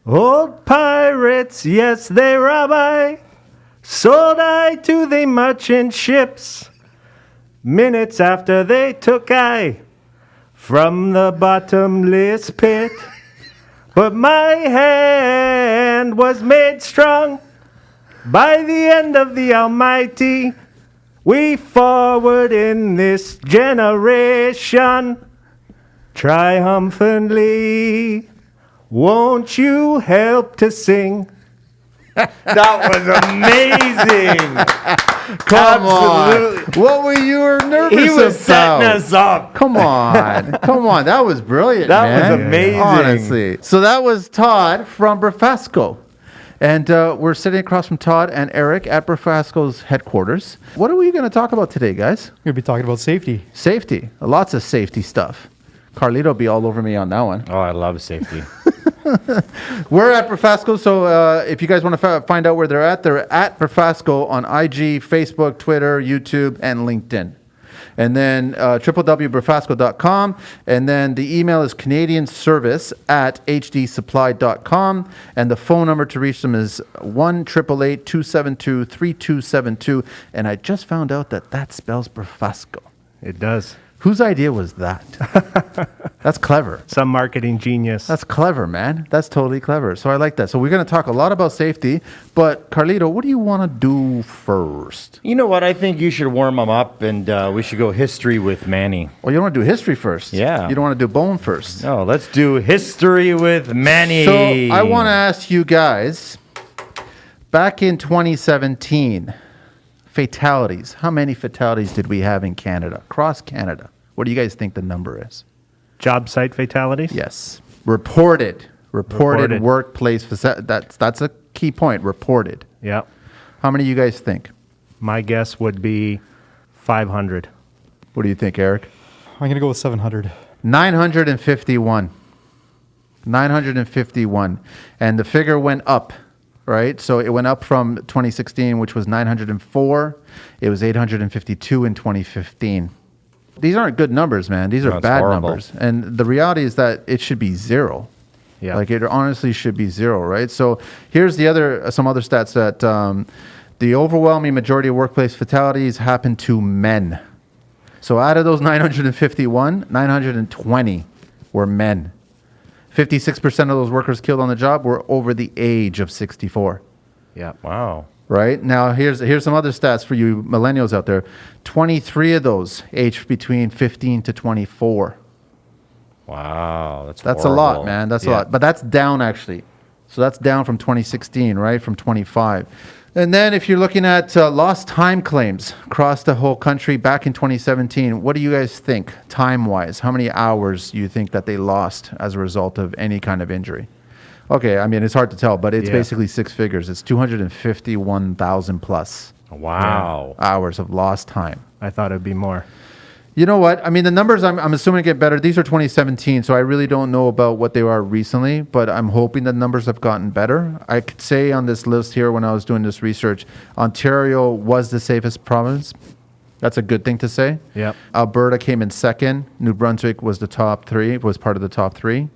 Old pirates, yes, they rob I. Sold I to the merchant ships. Minutes after they took I from the bottomless pit. But my hand was made strong by the end of the Almighty. We forward in this generation triumphantly. Won't you help to sing? That was amazing. Come Absolutely. on. What were you nervous He was about? setting us up. Come on. Come on. That was brilliant, That man. was amazing. Honestly. So that was Todd from Brafasco. And we're sitting across from Todd and Eric at Brafasco's headquarters. What are we going to talk about today, guys? We're going to be talking about safety. Safety. Lots of safety stuff. Carlito will be all over me on that one. Oh, I love safety. We're at Brafasco, so if you guys want to find out where they're at Brafasco on IG, Facebook, Twitter, YouTube, and LinkedIn. And then www.brafasco.com. And then the email is canadianservice@hdsupply.com. And the phone number to reach them is 1-888-272-3272. And I just found out that spells Brafasco. It does. Whose idea was that? That's clever. Some marketing genius. That's clever, man. That's totally clever. So I like that. So we're going to talk a lot about safety. But Carlito, what do you want to do first? You know what? I think you should warm them up, and we should go history with Manny. Well, you want to do history first. Yeah. You don't want to do bone first. No, let's do history with Manny. So I want to ask you guys, back in 2017, fatalities. How many fatalities did we have in Canada, across Canada? What do you guys think the number is? Job site fatalities? Yes. Reported workplace. That's a key point. Reported. Yeah. How many of you guys think? My guess would be 500. What do you think, Eric? I'm going to go with 700. 951. 951. And the figure went up, right? So it went up from 2016, which was 904. It was 852 in 2015. These aren't good numbers, man. These are bad horrible. numbers. And the reality is that it should be zero. Yeah. Like it honestly should be zero, right? So here's some other stats that the overwhelming majority of workplace fatalities happen to men. So out of those 951, 920 were men. 56% of those workers killed on the job were over the age of 64. Yeah. Wow. Right? Now, here's some other stats for you millennials out there. 23 of those aged between 15 to 24. Wow. That's a lot, horrible. man. That's a Yeah. lot. But that's down, actually. So that's down from 2016, right? From 25. And then if you're looking at lost time claims across the whole country back in 2017, what do you guys think time-wise? How many hours do you think that they lost as a result of any kind of injury? Okay, I mean, it's hard to tell, but it's basically six figures. It's 251,000 plus Wow. hours of lost time. I thought it'd be more. You know what? I mean, the numbers, I'm assuming get better. These are 2017, so I really don't know about what they are recently, but I'm hoping the numbers have gotten better. I could say on this list here when I was doing this research, Ontario was the safest province. That's a good thing to say. Yep. Alberta came in second. New Brunswick was the top three, was part of the top three.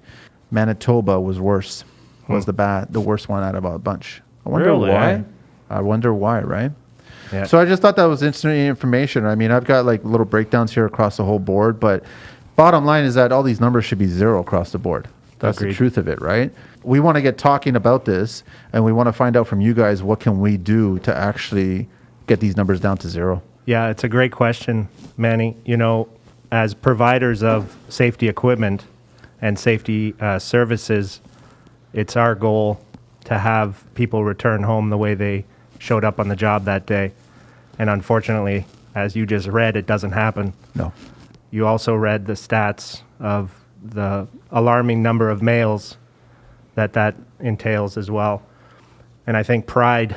Manitoba was worse, was the worst one out of a bunch. I wonder Really, why. eh? I wonder why, right? Yeah. So I just thought that was interesting information. I mean, I've got like little breakdowns here across the whole board, but bottom line is that all these numbers should be zero across the board. That's Agreed. the truth of it, right? We want to get talking about this, and we want to find out from you guys what can we do to actually get these numbers down to zero. Yeah, it's a great question, Manny. You know, as providers of safety equipment and safety services, it's our goal to have people return home the way they showed up on the job that day. And unfortunately, as you just read, it doesn't happen. No. You also read the stats of the alarming number of males that entails as well. And I think pride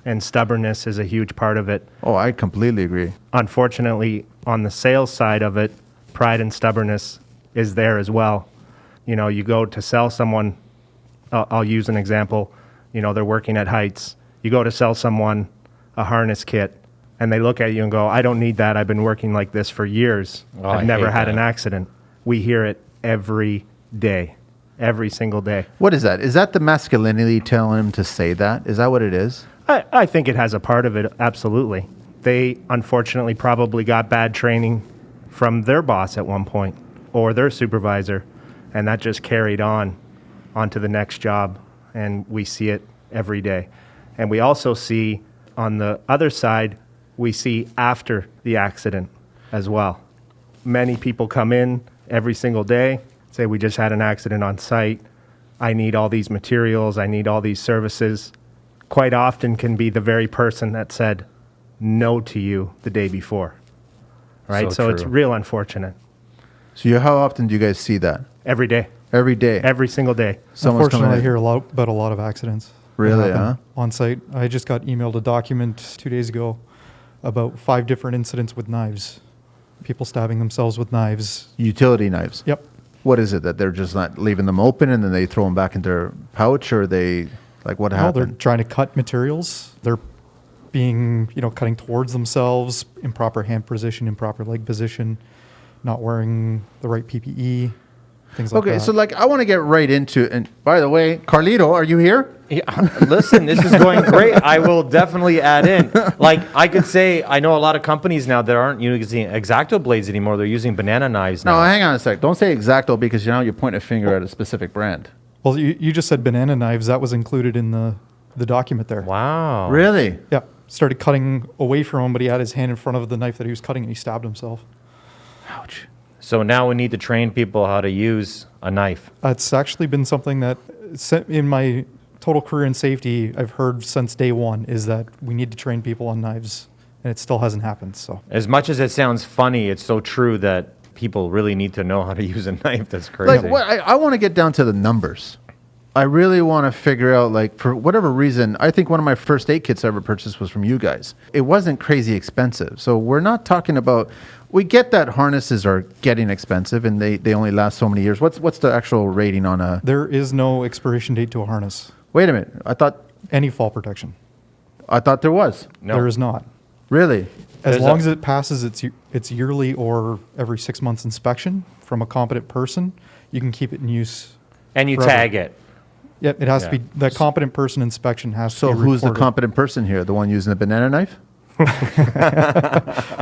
and stubbornness is a huge part of it. Oh, I completely agree. Unfortunately, on the sales side of it, pride and stubbornness is there as well. You know, you go to sell someone, I'll use an example, you know, they're working at Heights. You go to sell someone a harness kit, and they look at you and go, I don't need that. I've been working like this for years. Oh, I I've never hate had that. an accident. We hear it every day. every single day. What is that? Is that the masculinity telling him to say that? Is that what it is? I think it has a part of it, absolutely. They unfortunately probably got bad training from their boss at one point or their supervisor, and that just carried on onto the next job, and we see it every day. And we also see on the other side, we see after the accident as well. Many people come in every single day, say, we just had an accident on site. I need all these materials. I need all these services. Quite often can be the very person that said no to you the day before, right? So it's true. real unfortunate. So how often do you guys see that? Every day, Every day. every single day. Someone's coming Unfortunately, I in. hear about a lot of accidents. that Really, happen on site. I just got emailed a document 2 days ago about 5 different incidents with knives. People stabbing themselves with knives. Utility knives. Yep. What is it, that they're just not leaving them open and then they throw them back in their pouch, or they, like, what No, they're happened? trying to cut materials. They're being, cutting towards themselves, improper hand position, improper leg position, not wearing the right PPE, things like that. Okay, so I want to get right into, and by the way, Carlito, are you here? Yeah, listen, this is going great. I will definitely add in. I could say, I know a lot of companies now that aren't using X-Acto blades anymore. They're using banana knives No, now. hang on a sec. Don't say X-Acto, because now you point a finger at a specific brand. Well, you just said banana knives. That was included in the document there. Wow. Really? Yeah. Started cutting away from him, but he had his hand in front of the knife that he was cutting, and he stabbed himself. Ouch. So now we need to train people how to use a knife. It's actually been something that, in my total career in safety, I've heard since day one, is that we need to train people on knives, and it still hasn't happened. So As much as it sounds funny, it's so true that people really need to know how to use a knife. That's crazy. I want to get down to the numbers. I really want to figure out, for whatever reason, I think one of my first aid kits I ever purchased was from you guys. It wasn't crazy expensive. So we're not talking about, we get that harnesses are getting expensive and they only last so many years. What's the actual rating on a, there is no expiration date to a harness. wait a minute, I thought Any fall protection. there was. No. There is not. Really? As There's long as it passes its yearly or every 6 months inspection from a competent person, you can keep it in use. And you forever. tag it. Yep, it has Yeah. to be, the competent person inspection has to So be who's the recorded. competent person here? The one using the banana knife?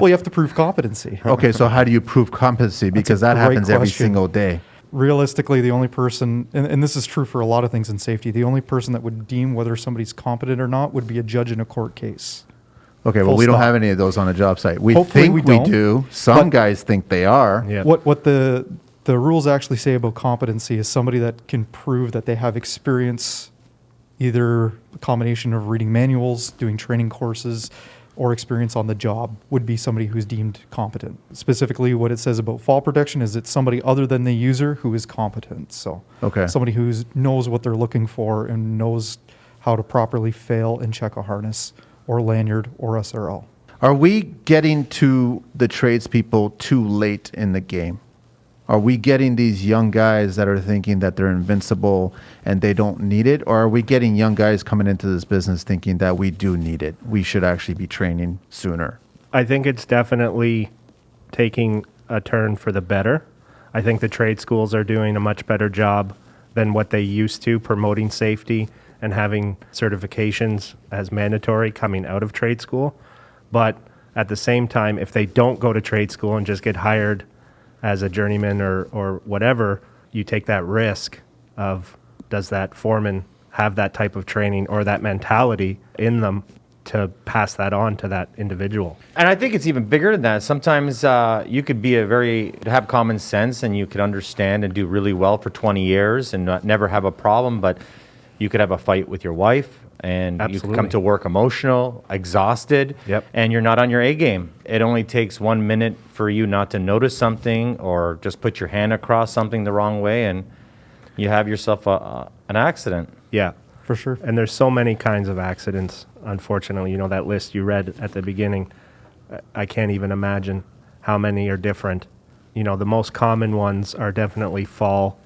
Well, you have to prove competency. Okay, so how do you prove competency? Because that great happens every question. single day. Realistically, the only person, and this is true for a lot of things in safety, the only person that would deem whether somebody's competent or not would be a judge in a court case. Okay, well, Full we don't stop. have any of those on a job site. We Hopefully think we we don't, do. Some but- guys think they are. Yeah. What the rules actually say about competency is somebody that can prove that they have experience, either a combination of reading manuals, doing training courses, or experience on the job would be somebody who's deemed competent. Specifically, what it says about fall protection is it's somebody other than the user who is competent. So Okay. somebody who knows what they're looking for and knows how to properly fail and check a harness or lanyard or SRL. Are we getting to the tradespeople too late in the game? Are we getting these young guys that are thinking that they're invincible and they don't need it? Or are we getting young guys coming into this business thinking that we do need it? We should actually be training sooner. I think it's definitely taking a turn for the better. I think the trade schools are doing a much better job than what they used to, promoting safety and having certifications as mandatory coming out of trade school. But at the same time, if they don't go to trade school and just get hired as a journeyman or whatever, you take that risk of, does that foreman have that type of training or that mentality in them to pass that on to that individual? And I think it's even bigger than that. Sometimes you could be have common sense and you could understand and do really well for 20 years and never have a problem, but you could have a fight with your wife and you could come Absolutely. to work emotional, exhausted, Yep. and you're not on your A game. It only takes 1 minute for you not to notice something or just put your hand across something the wrong way and you have yourself an accident. Yeah, For sure. and there's so many kinds of accidents, unfortunately. You know, that list you read at the beginning, I can't even imagine how many are different. You know, the most common ones are definitely fall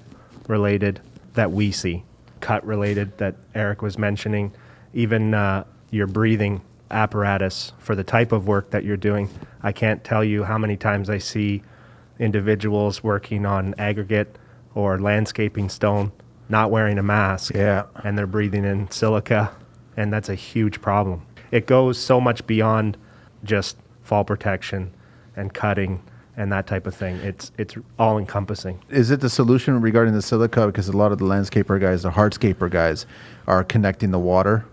related that we see, cut related that Eric was mentioning, even your breathing apparatus for the type of work that you're doing. I can't tell you how many times I see individuals working on aggregate or landscaping stone not wearing a mask. Yeah. And they're breathing in silica, and that's a huge problem. It goes so much beyond just fall protection and cutting and that type of thing. It's all encompassing. Is it the solution regarding the silica? Because a lot of the landscaper guys, the hardscaper guys, are connecting the water.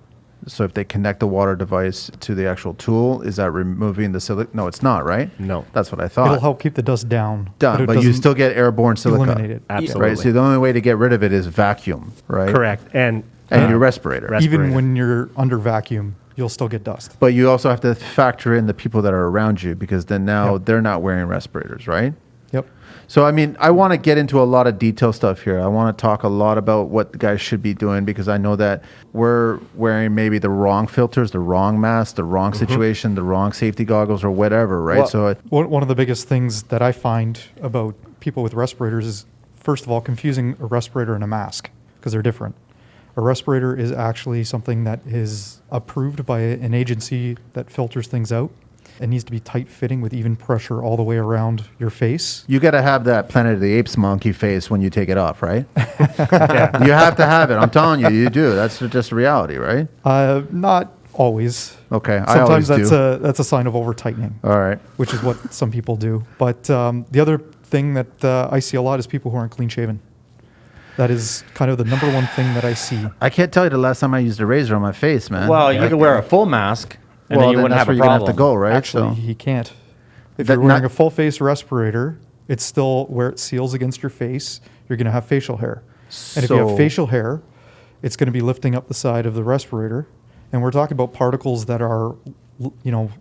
So if they connect the water device to the actual tool, is that removing the silica? No, it's not, right? No. That's what I thought. It'll help keep the dust down. Done, it but you doesn't still get airborne silica. eliminate it. Absolutely. Right? So the only way to get rid of it is vacuum, right? Correct. And Your respirator. Even when you're under vacuum, you'll still get dust. But you also have to factor in the people that are around you, because then now they're not wearing respirators, right? Yep. So, I mean, I want to get into a lot of detail stuff here. I want to talk a lot about what the guys should be doing, because I know that we're wearing maybe the wrong filters, the wrong mask, the wrong situation, the wrong safety goggles or whatever, right? Well, So, One of the biggest things that I find about people with respirators is, first of all, confusing a respirator and a mask, because they're different. A respirator is actually something that is approved by an agency that filters things out. It needs to be tight fitting with even pressure all the way around your face. you got to have that Planet of the Apes monkey face when you take it off, right? You have to have it. I'm telling you, you do. That's just reality, right? Not always. Okay, I always Sometimes do. that's a sign of over tightening, All right. which is what some people do. But the other thing that I see a lot is people who aren't clean shaven. That is kind of the number one thing that I see. I can't tell you the last time I used a razor on my face, man. Well, you could wear a full mask, and then you wouldn't that's have where a you're going to problem. have to go, right? Actually, So- he can't. If That you're wearing not- a full face respirator, it's still where it seals against your face. You're going to have facial hair. And if you So- have facial hair, it's going to be lifting up the side of the respirator. And we're talking about particles that are,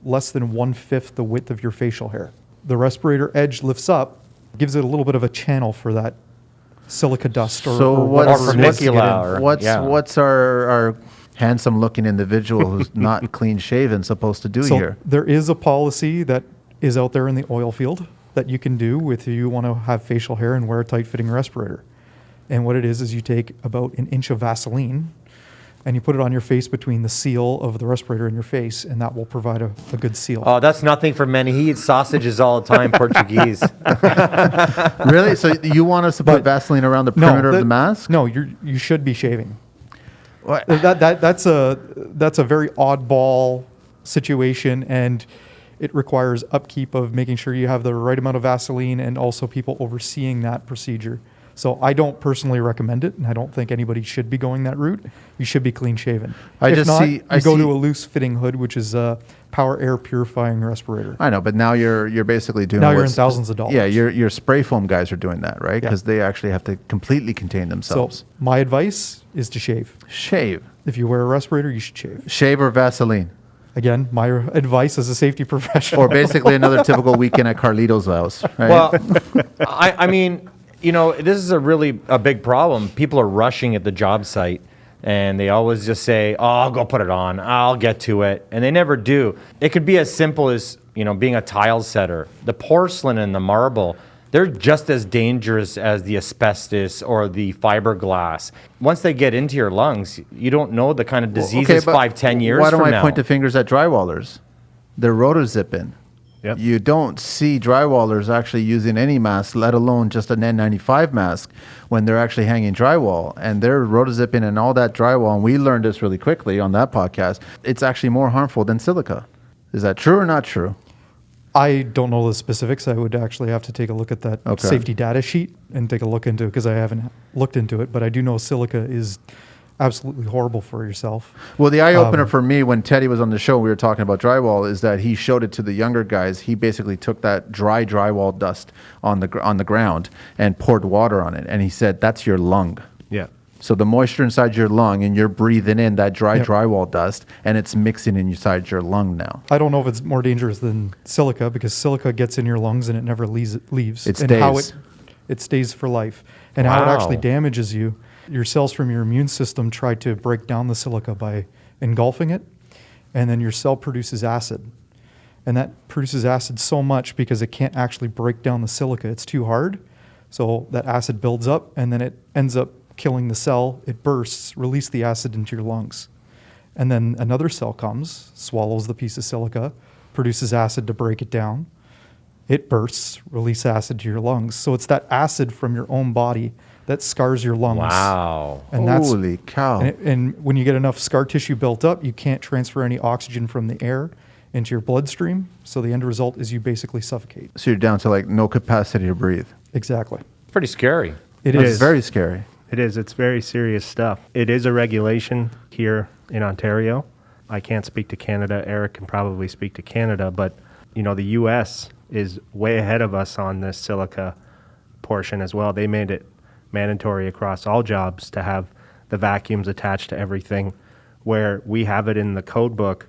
less than 1/5 the width of your facial hair. The respirator edge lifts up, gives it a little bit of a channel for that silica dust or, So or what's- whatever it is to get in. Or- yeah. What's our handsome looking individual who's not clean shaven supposed to do So here? there is a policy that is out there in the oil field that you can do if you want to have facial hair and wear a tight fitting respirator. And what it is you take about an inch of Vaseline and you put it on your face between the seal of the respirator and your face, and that will provide a good seal. Oh, that's nothing for many. He eats sausages all the time, Portuguese. Really? So you want us to put Vaseline around the perimeter of the mask? No, you should be shaving. What? That's a very oddball situation, and it requires upkeep of making sure you have the right amount of Vaseline and also people overseeing that procedure. So I don't personally recommend it, and I don't think anybody should be going that route. You should be clean shaven. I If just not, see- you I go see- to a loose fitting hood, which is a power air purifying respirator. I know, but now you're basically doing Now you're in what's- thousands of dollars. Yeah, your spray foam guys are doing that, right? Yeah. Because they actually have to completely contain So themselves. my advice is to shave. Shave. If you wear a respirator, you should shave. Shave or Vaseline. Again, my advice as a safety professional. Or basically another typical weekend at Carlito's house, right? Well, I mean, this is a big problem. People are rushing at the job site, and they always just say, "Oh, I'll go put it on. I'll get to it," and they never do. It could be as simple as being a tile setter. The porcelain and the marble, they're just as dangerous as the asbestos or the fiberglass. Once they get into your lungs, you don't know the kind of diseases but 5-10 years why don't from I now. point the fingers at drywallers? They're rotozipping. Yep. You don't see drywallers actually using any mask, let alone just an N95 mask, when they're actually hanging drywall. And they're rotozipping and all that drywall. And we learned this really quickly on that podcast. It's actually more harmful than silica. Is that true or not true? I don't know the specifics. I would actually have to take a look at that Okay. safety data sheet and take a look into it because I haven't looked into it. But I do know silica is absolutely horrible for yourself. Well, the eye opener for me when Teddy was on the show, we were talking about drywall, is that he showed it to the younger guys. He basically took that dry drywall dust on the ground and poured water on it, and he said, "That's your lung." Yeah. So the moisture inside your lung, and you're breathing in that dry Yep. drywall dust, and it's mixing inside your lung now. I don't know if it's more dangerous than silica because silica gets in your lungs and it never leaves. It And how stays. it stays for life. And how it actually Wow. damages you. Your cells from your immune system try to break down the silica by engulfing it, and then your cell produces acid. And that produces acid so much because it can't actually break down the silica. It's too hard. So that acid builds up, and then it ends up killing the cell. It bursts, release the acid into your lungs. And then another cell comes, swallows the piece of silica, produces acid to break it down. It bursts, release acid to your lungs. So it's that acid from your own body that scars your lungs. Wow. And that's Holy cow. and when you get enough scar tissue built up, you can't transfer any oxygen from the air into your bloodstream. So the end result is you basically suffocate. So you're down to like no capacity to breathe. Exactly. Pretty scary. It That's is very scary. It is. It's very serious stuff. It is a regulation here in Ontario. I can't speak to Canada. Eric can probably speak to Canada, but the U.S. is way ahead of us on this silica portion as well. They made it mandatory across all jobs to have the vacuums attached to everything, where we have it in the code book,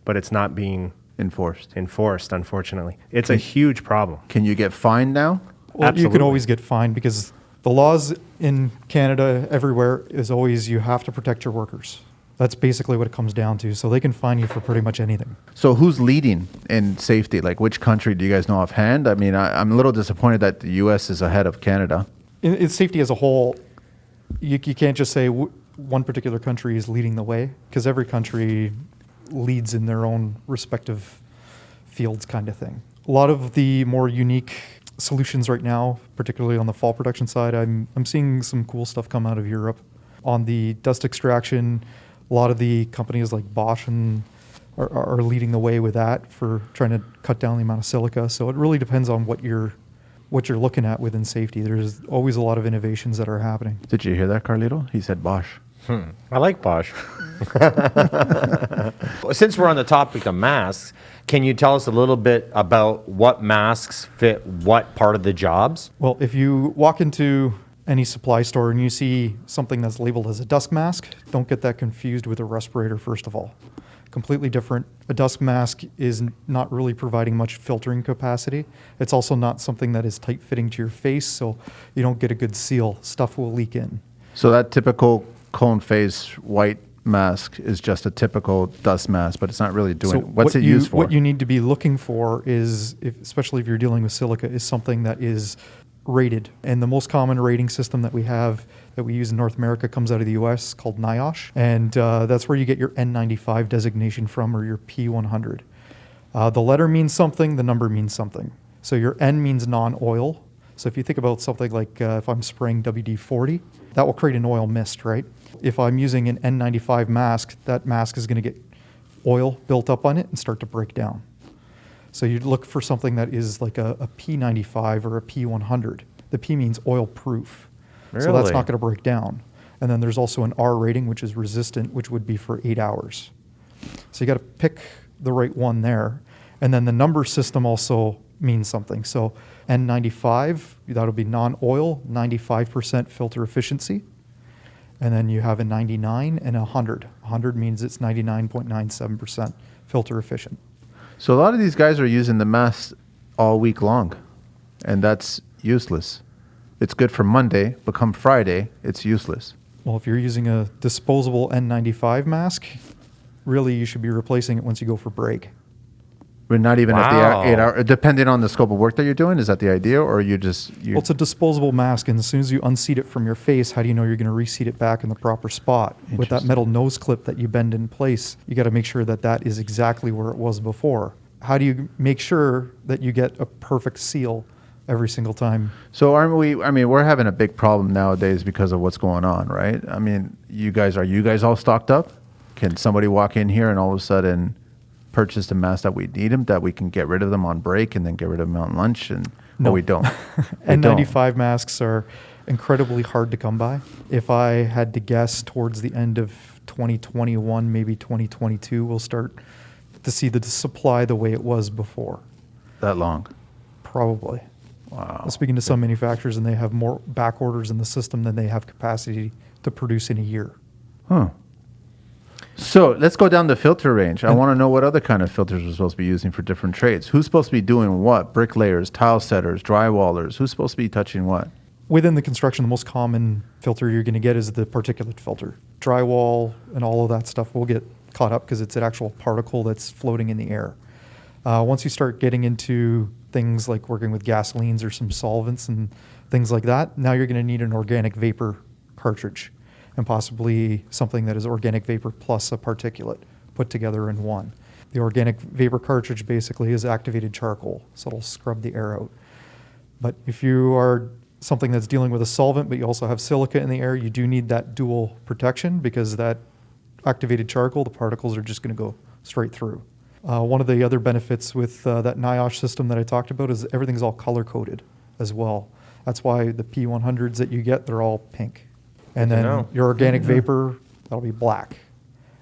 but it's not being Enforced. unfortunately. It's a huge problem. Can you get fined now? Well, you can Absolutely. always get fined because the laws in Canada everywhere is always you have to protect your workers. That's basically what it comes down to. So they can fine you for pretty much anything. So who's leading in safety? Like which country do you guys know offhand? I mean, I'm a little disappointed that the U.S. is ahead of Canada. In safety as a whole, you can't just say one particular country is leading the way because every country leads in their own respective fields kind of thing. A lot of the more unique solutions right now, particularly on the fall protection side, I'm seeing some cool stuff come out of Europe. On the dust extraction, a lot of the companies like Bosch are leading the way with that for trying to cut down the amount of silica. So it really depends on what you're looking at within safety. There's always a lot of innovations that are happening. Did you hear that, Carlito? He said Bosch. I like Bosch. Since we're on the topic of masks, can you tell us a little bit about what masks fit what part of the jobs? Well, if you walk into any supply store and you see something that's labeled as a dust mask, don't get that confused with a respirator, first of all. Completely different. A dust mask is not really providing much filtering capacity. It's also not something that is tight fitting to your face, so you don't get a good seal. Stuff will leak in. So that typical cone face white mask is just a typical dust mask, but it's not really doing. What's it used for? What you need to be looking for is, especially if you're dealing with silica, is something that is rated. And the most common rating system that we have that we use in North America comes out of the US called NIOSH. And that's where you get your N95 designation from, or your P100. The letter means something, the number means something. So your N means non-oil. So if you think about something like if I'm spraying WD-40, that will create an oil mist, right? If I'm using an N95 mask, that mask is going to get oil built up on it and start to break down. So you'd look for something that is like a P95 or a P100. The P means oil proof. So that's Really? not going to break down. And then there's also an R rating, which is resistant, which would be for 8 hours. So you got to pick the right one there. And then the number system also means something. So N95, that'll be non-oil, 95% filter efficiency. And then you have a 99 and a 100. 100 means it's 99.97% filter efficient. So a lot of these guys are using the mask all week long, and that's useless. It's good for Monday, but come Friday, it's useless. Well, if you're using a disposable N95 mask, really you should be replacing it once you go for break. We're not even at Wow. the 8 hour, depending on the scope of work that you're doing. Is that the idea, or you just Well, it's a disposable mask, and as soon as you unseat it from your face, how do you know you're going to reseat it back in the proper spot? With that Interesting. metal nose clip that you bend in place, you got to make sure that that is exactly where it was before. How do you make sure that you get a perfect seal every single time? So aren't we? I mean, we're having a big problem nowadays because of what's going on, right? I mean, are you guys all stocked up? Can somebody walk in here and all of a sudden purchase the masks that we need them, that we can get rid of them on break and then get rid of them on lunch? And No. we don't. We don't. N95 masks are incredibly hard to come by. If I had to guess, towards the end of 2021, maybe 2022, we'll start to see the supply the way it was before. That long. Probably. Wow. I'm speaking to some manufacturers, and they have more back orders in the system than they have capacity to produce in a year. Huh. So let's go down the filter range. I want to know what other kind of filters we're supposed to be using for different trades. Who's supposed to be doing what? Bricklayers, tile setters, drywallers. Who's supposed to be touching what? Within the construction, the most common filter you're going to get is the particulate filter. Drywall and all of that stuff will get caught up because it's an actual particle that's floating in the air. Once you start getting into things like working with gasolines or some solvents and things like that, now you're going to need an organic vapor cartridge, and possibly something that is organic vapor plus a particulate put together in one. The organic vapor cartridge basically is activated charcoal, so it'll scrub the air out. But if you are something that's dealing with a solvent, but you also have silica in the air, you do need that dual protection because that activated charcoal, the particles are just going to go straight through. One of the other benefits with that NIOSH system that I talked about is everything's all color-coded as well. That's why the P100s that you get, they're all pink. And Good to then know. your organic vapor, that'll be black.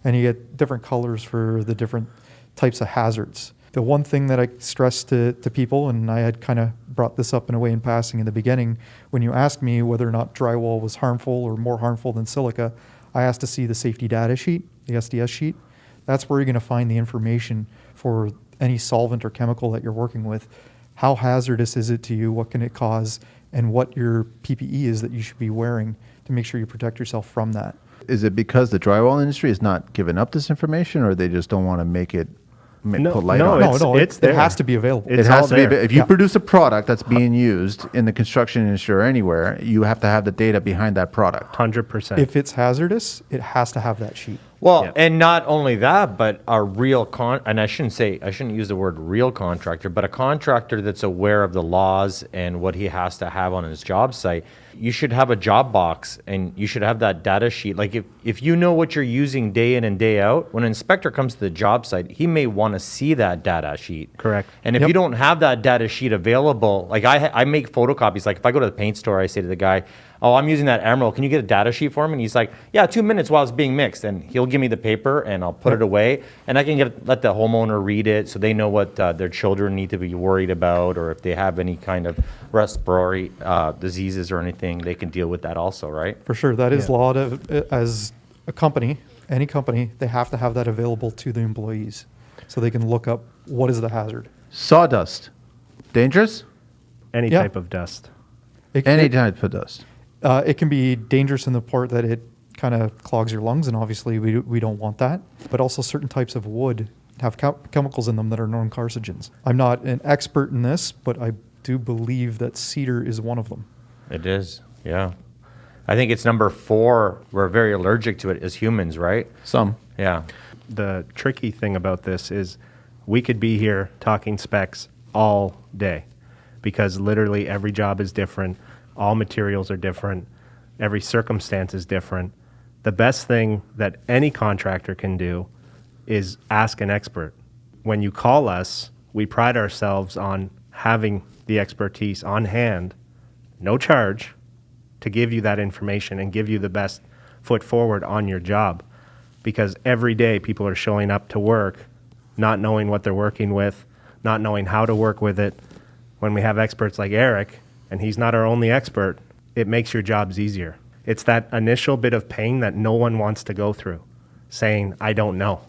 And you get different colors for the different types of hazards. The one thing that I stress to people, and I had kind of brought this up in a way in passing in the beginning, when you asked me whether or not drywall was harmful or more harmful than silica, I asked to see the safety data sheet, the SDS sheet. That's where you're going to find the information for any solvent or chemical that you're working with. How hazardous is it to you? What can it cause? And what your PPE is that you should be wearing to make sure you protect yourself from that. Is it because the drywall industry has not given up this information, or they just don't want to make it put light on it? It's It there. has to be available. It's It has all to be. there. If you Yeah. produce a product that's being used in the construction industry or anywhere, you have to have the data behind that product. 100%. If it's hazardous, it has to have that sheet. Well, Yeah. and not only that, but a real and I shouldn't use the word real contractor, but a contractor that's aware of the laws and what he has to have on his job site. You should have a job box and you should have that data sheet. Like if you know what you're using day in and day out, when an inspector comes to the job site, he may want to see that data sheet. Correct. And if Yep. you don't have that data sheet available, like I make photocopies. Like if I go to the paint store, I say to the guy, "Oh, I'm using that Emerald. Can you get a data sheet for me?" And he's like, "Yeah, 2 minutes while it's being mixed." And he'll give me the paper, and I'll put it away, and I can let the homeowner read it, so they know what their children need to be worried about, or if they have any kind of respiratory diseases or anything, they can deal with that also, right? For sure, that is Yeah. law as a company, any company, they have to have that available to the employees so they can look up what is the hazard. Sawdust, dangerous? Any Yeah. type of dust. Any type of dust. It can be dangerous in the part that it kind of clogs your lungs, and obviously we don't want that. But also certain types of wood have chemicals in them that are known carcinogens. I'm not an expert in this, but I do believe that cedar is one of them. It is, yeah. I think it's number 4. We're very allergic to it as humans, right? Some. Yeah. The tricky thing about this is we could be here talking specs all day because literally every job is different. All materials are different. Every circumstance is different. The best thing that any contractor can do is ask an expert. When you call us, we pride ourselves on having the expertise on hand, no charge, to give you that information and give you the best foot forward on your job. Because every day people are showing up to work not knowing what they're working with, not knowing how to work with it. When we have experts like Eric, and he's not our only expert, it makes your jobs easier. It's that initial bit of pain that no one wants to go through, saying, I don't know.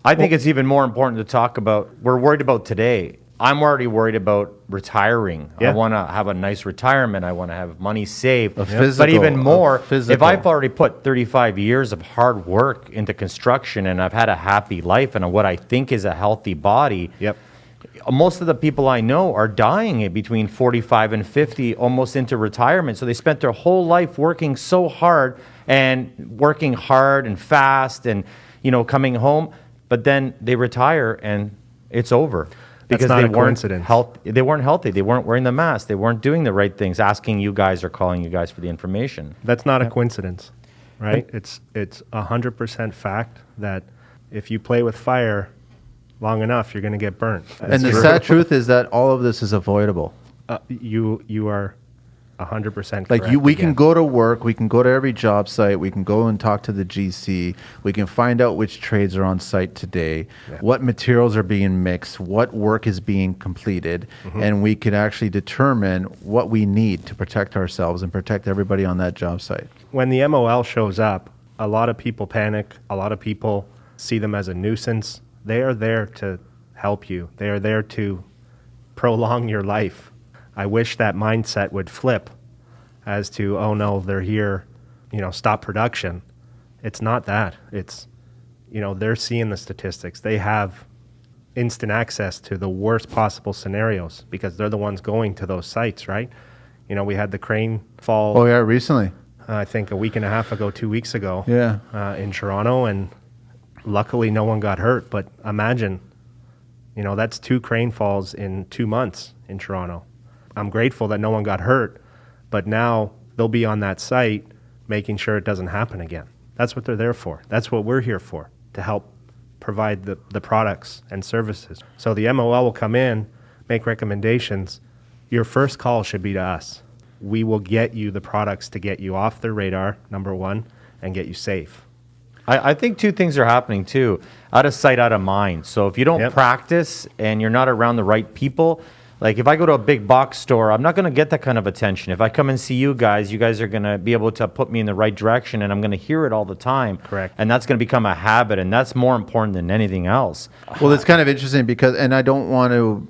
I think it's even more important to talk about, we're worried about today. I'm already worried about retiring. I Yeah. want to have a nice retirement. I want to have money saved. But physical- even more, if physical. I've already put 35 years of hard work into construction and I've had a happy life and what I think is a healthy body, Yep. most of the people I know are dying at between 45 and 50, almost into retirement. So they spent their whole life working so hard and working hard and fast and, coming home, but then they retire and it's over. Because not they a weren't coincidence. they weren't healthy. They weren't wearing the mask. They weren't doing the right things, asking you guys or calling you guys for the information. That's not a coincidence, right? It's 100% fact that if you play with fire long enough, you're going to get burnt. And the sad truth is that all of this is avoidable. You are 100% Like correct we can again. go to work, we can go to every job site, we can go and talk to the GC, we can find out which trades are on site today, what materials are being mixed, what work is being completed, and we can actually determine what we need to protect ourselves and protect everybody on that job site. When the MOL shows up, a lot of people panic. A lot of people see them as a nuisance. They are there to help you. They are there to prolong your life. I wish that mindset would flip as to, oh no, they're here, stop production. It's not that. It's, they're seeing the statistics. They have instant access to the worst possible scenarios because they're the ones going to those sites, right? We had the crane fall. Oh yeah, recently. I think a week and a half ago, 2 weeks ago, Yeah. in Toronto, and luckily no one got hurt. But imagine, that's 2 crane falls in 2 months in Toronto. I'm grateful that no one got hurt, But now they'll be on that site making sure it doesn't happen again. That's what they're there for. That's what we're here for, to help provide the products and services. So the MOL will come in, make recommendations. Your first call should be to us. We will get you the products to get you off their radar, number one, and get you safe. I think two things are happening too. Out of sight, out of mind. So if you don't practice and you're not around the right people, like if I go to a big box store, I'm not going to get that kind of attention. If I come and see you guys are going to be able to put me in the right direction, and I'm going to hear it all the time. Correct. And that's going to become a habit, and that's more important than anything else. Well, it's kind of interesting because, and I don't want to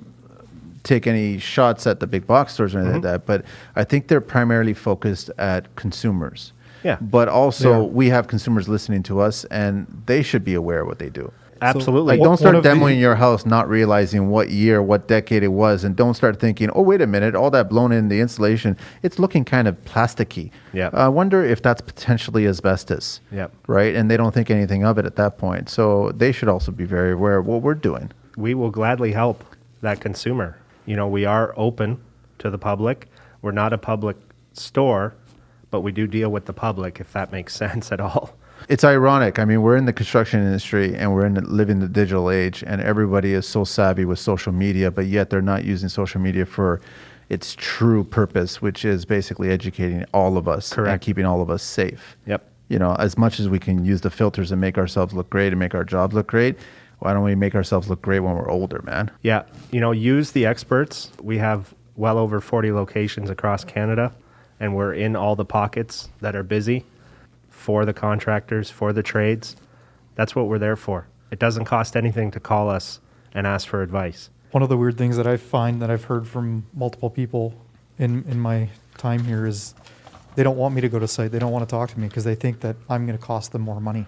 take any shots at the big box stores or anything like that, but I think they're primarily focused at consumers. Yeah. But also, we have consumers listening to us, and they should be aware of what they do. Absolutely. Like, don't start one of the- demoing your house, not realizing what year, what decade it was, and don't start thinking, oh, wait a minute, all that blown in the insulation, it's looking kind of plasticky. Yeah. I wonder if that's potentially asbestos. Yep. Right? And they don't think anything of it at that point. So they should also be very aware of what we're doing. We will gladly help that consumer. You know, we are open to the public. We're not a public store, but we do deal with the public, if that makes sense at all. It's ironic. I mean, we're in the construction industry and we're living the digital age, and everybody is so savvy with social media, but yet they're not using social media for its true purpose, which is basically educating all of us and Correct. keeping all of us safe. Yep. You know, as much as we can use the filters and make ourselves look great and make our jobs look great, why don't we make ourselves look great when we're older, man? Yeah. You know, use the experts. We have well over 40 locations across Canada, and we're in all the pockets that are busy for the contractors, for the trades. That's what we're there for. It doesn't cost anything to call us and ask for advice. One of the weird things that I find that I've heard from multiple people in my time here is they don't want me to go to site. They don't want to talk to me because they think that I'm going to cost them more money.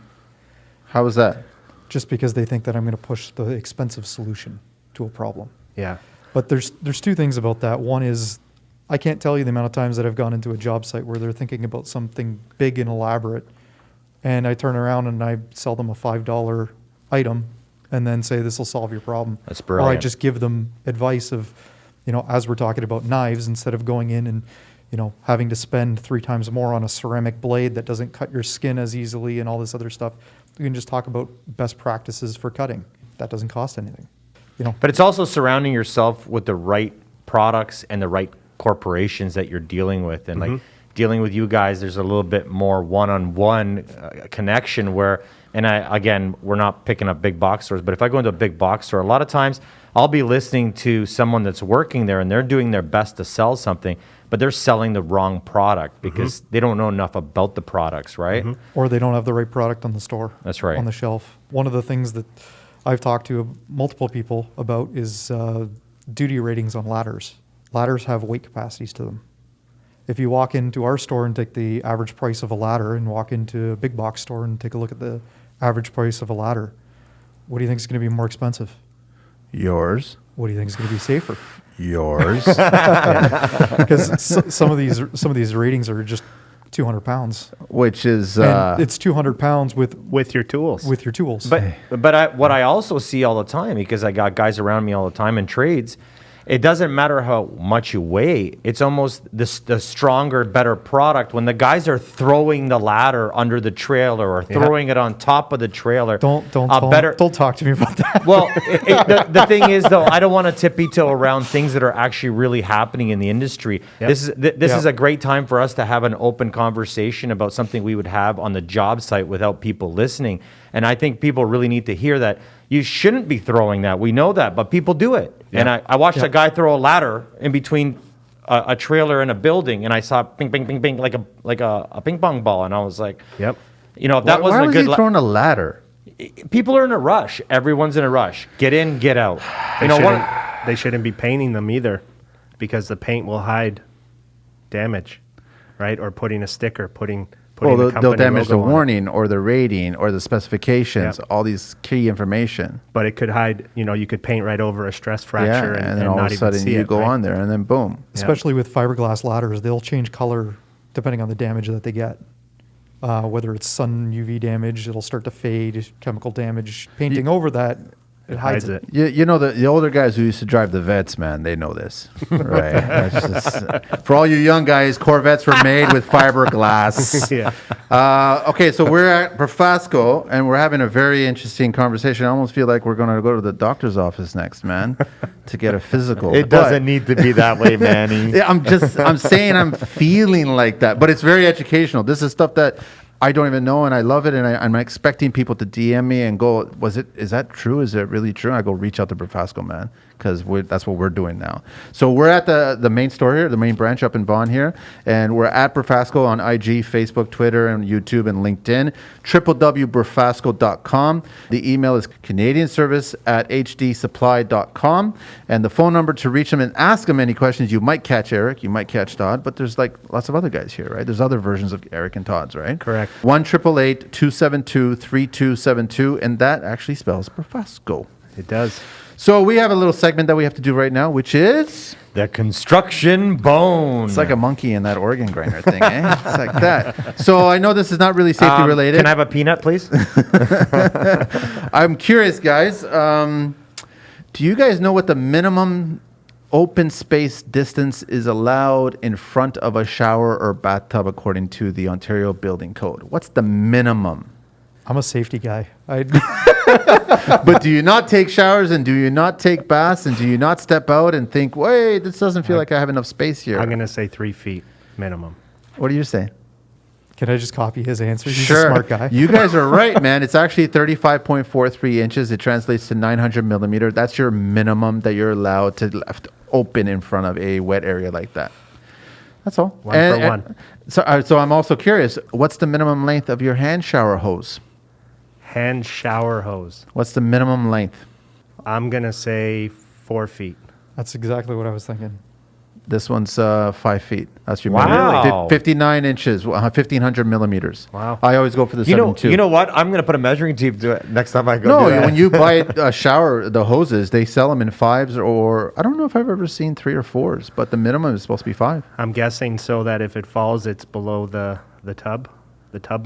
How is that? Just because they think that I'm going to push the expensive solution to a problem. Yeah. But there's two things about that. One is I can't tell you the amount of times that I've gone into a job site where they're thinking about something big and elaborate, and I turn around and I sell them a $5 item and then say this will solve your problem. That's Or I brilliant. just give them advice of, you know, as we're talking about knives, instead of going in and, you know, having to spend 3 times more on a ceramic blade that doesn't cut your skin as easily and all this other stuff, we can just talk about best practices for cutting. That doesn't cost anything. You know, But it's also surrounding yourself with the right products and the right corporations that you're dealing with. And like dealing with you guys, there's a little bit more one-on-one connection where, and again, we're not picking up big box stores, but if I go into a big box store, a lot of times I'll be listening to someone that's working there and they're doing their best to sell something, but they're selling the wrong product because they don't know enough about the products, right? or they don't have the right product on the store. That's right. On the shelf. One of the things that I've talked to multiple people about is duty ratings on ladders. Ladders have weight capacities to them. If you walk into our store and take the average price of a ladder and walk into a big box store and take a look at the average price of a ladder, what do you think is going to be more expensive? Yours. What do you think is going to be safer? Yours. Because some of these ratings are just 200 pounds. Which is... And it's 200 pounds with With your tools. your tools. But what I also see all the time, because I got guys around me all the time in trades, it doesn't matter how much you weigh. It's almost the stronger, better product when the guys are throwing the ladder under the trailer or throwing it on top of the trailer. don't don't talk to me about that. Well, the thing is, though, I don't want to tippy-toe around things that are actually really happening in the industry. Yep. This is a great time for us to have an open conversation about something we would have on the job site without people listening. And I think people really need to hear that you shouldn't be throwing that. We know that, but people do it. Yeah. And I watched a guy throw a ladder in between a trailer and a building, and I saw ping, ping, ping, ping, like a ping pong ball, and I was like, Yep. you know, if that why wasn't was a good. he throwing a ladder? People are in a rush. Everyone's in a rush. Get in, get out. They shouldn't be painting them either, because the paint will hide damage, right? Or putting a sticker, putting Well, the they'll company damage the logo on it. warning or the rating or the specifications, Yep. all these key information. But it could hide, you know, you could paint right over a stress fracture Yeah, and then all not of a even sudden see you it, go right? on there and then boom. Especially with fiberglass ladders, they'll change color depending on the damage that they get. Whether it's sun UV damage, it'll start to fade, chemical damage. Painting over that, It hides it. You know, the older guys who used to drive the Vets, man, they know this, right? That's just, for all you young guys, Corvettes were made with fiberglass. Yeah. Okay, so we're at Brafasco, and we're having a very interesting conversation. I almost feel like we're going to go to the doctor's office next, man, to get a physical. It doesn't need to be that way, Manny. Yeah, I'm saying I'm feeling like that, but it's very educational. This is stuff that I don't even know, and I love it, and I'm expecting people to DM me and go, is that true? Is it really true? And I go, reach out to Brafasco, man, because that's what we're doing now. So we're at the main store here, the main branch up in Vaughan here, and we're at Brafasco on IG, Facebook, Twitter, and YouTube, and LinkedIn, www.brafasco.com. The email is canadianservice@hdsupply.com, and the phone number to reach them and ask them any questions. You might catch Eric, you might catch Todd, but there's like lots of other guys here, right? There's other versions of Eric and Todd's, right? Correct. 1-888-272-3272, and that actually spells Brafasco. It does. So we have a little segment that we have to do right now, which is... The construction bone. It's like a monkey in that organ grinder thing, eh? It's like that. So I know this is not really safety related. Can I have a peanut, please? I'm curious, guys. Do you guys know what the minimum open space distance is allowed in front of a shower or bathtub according to the Ontario Building Code? What's the minimum? I'm a safety guy. But do you not take showers, and do you not take baths, and do you not step out and think, wait, this doesn't feel like I have enough space here? I'm going to say 3 feet minimum. What do you say? Can I just copy his answer? He's a smart guy. You guys are right, man. It's actually 35.43 inches. It translates to 900 millimeter. That's your minimum that you're allowed to left open in front of a wet area like that. That's all. One for one. So I'm also curious, what's the minimum length of your hand shower hose? Hand shower hose. What's the minimum length? I'm going to say 4 feet. That's exactly what I was thinking. This one's 5 feet. That's your Wow. minimum. 59 inches, 1,500 millimeters. Wow. I always go for the You 72. know what? I'm going to put a measuring tape to it next time I go. No, do that. when you buy a shower, the hoses, they sell them in 5s, or I don't know if I've ever seen 3 or 4s, but the minimum is supposed to be 5. I'm guessing so that if it falls, it's below the tub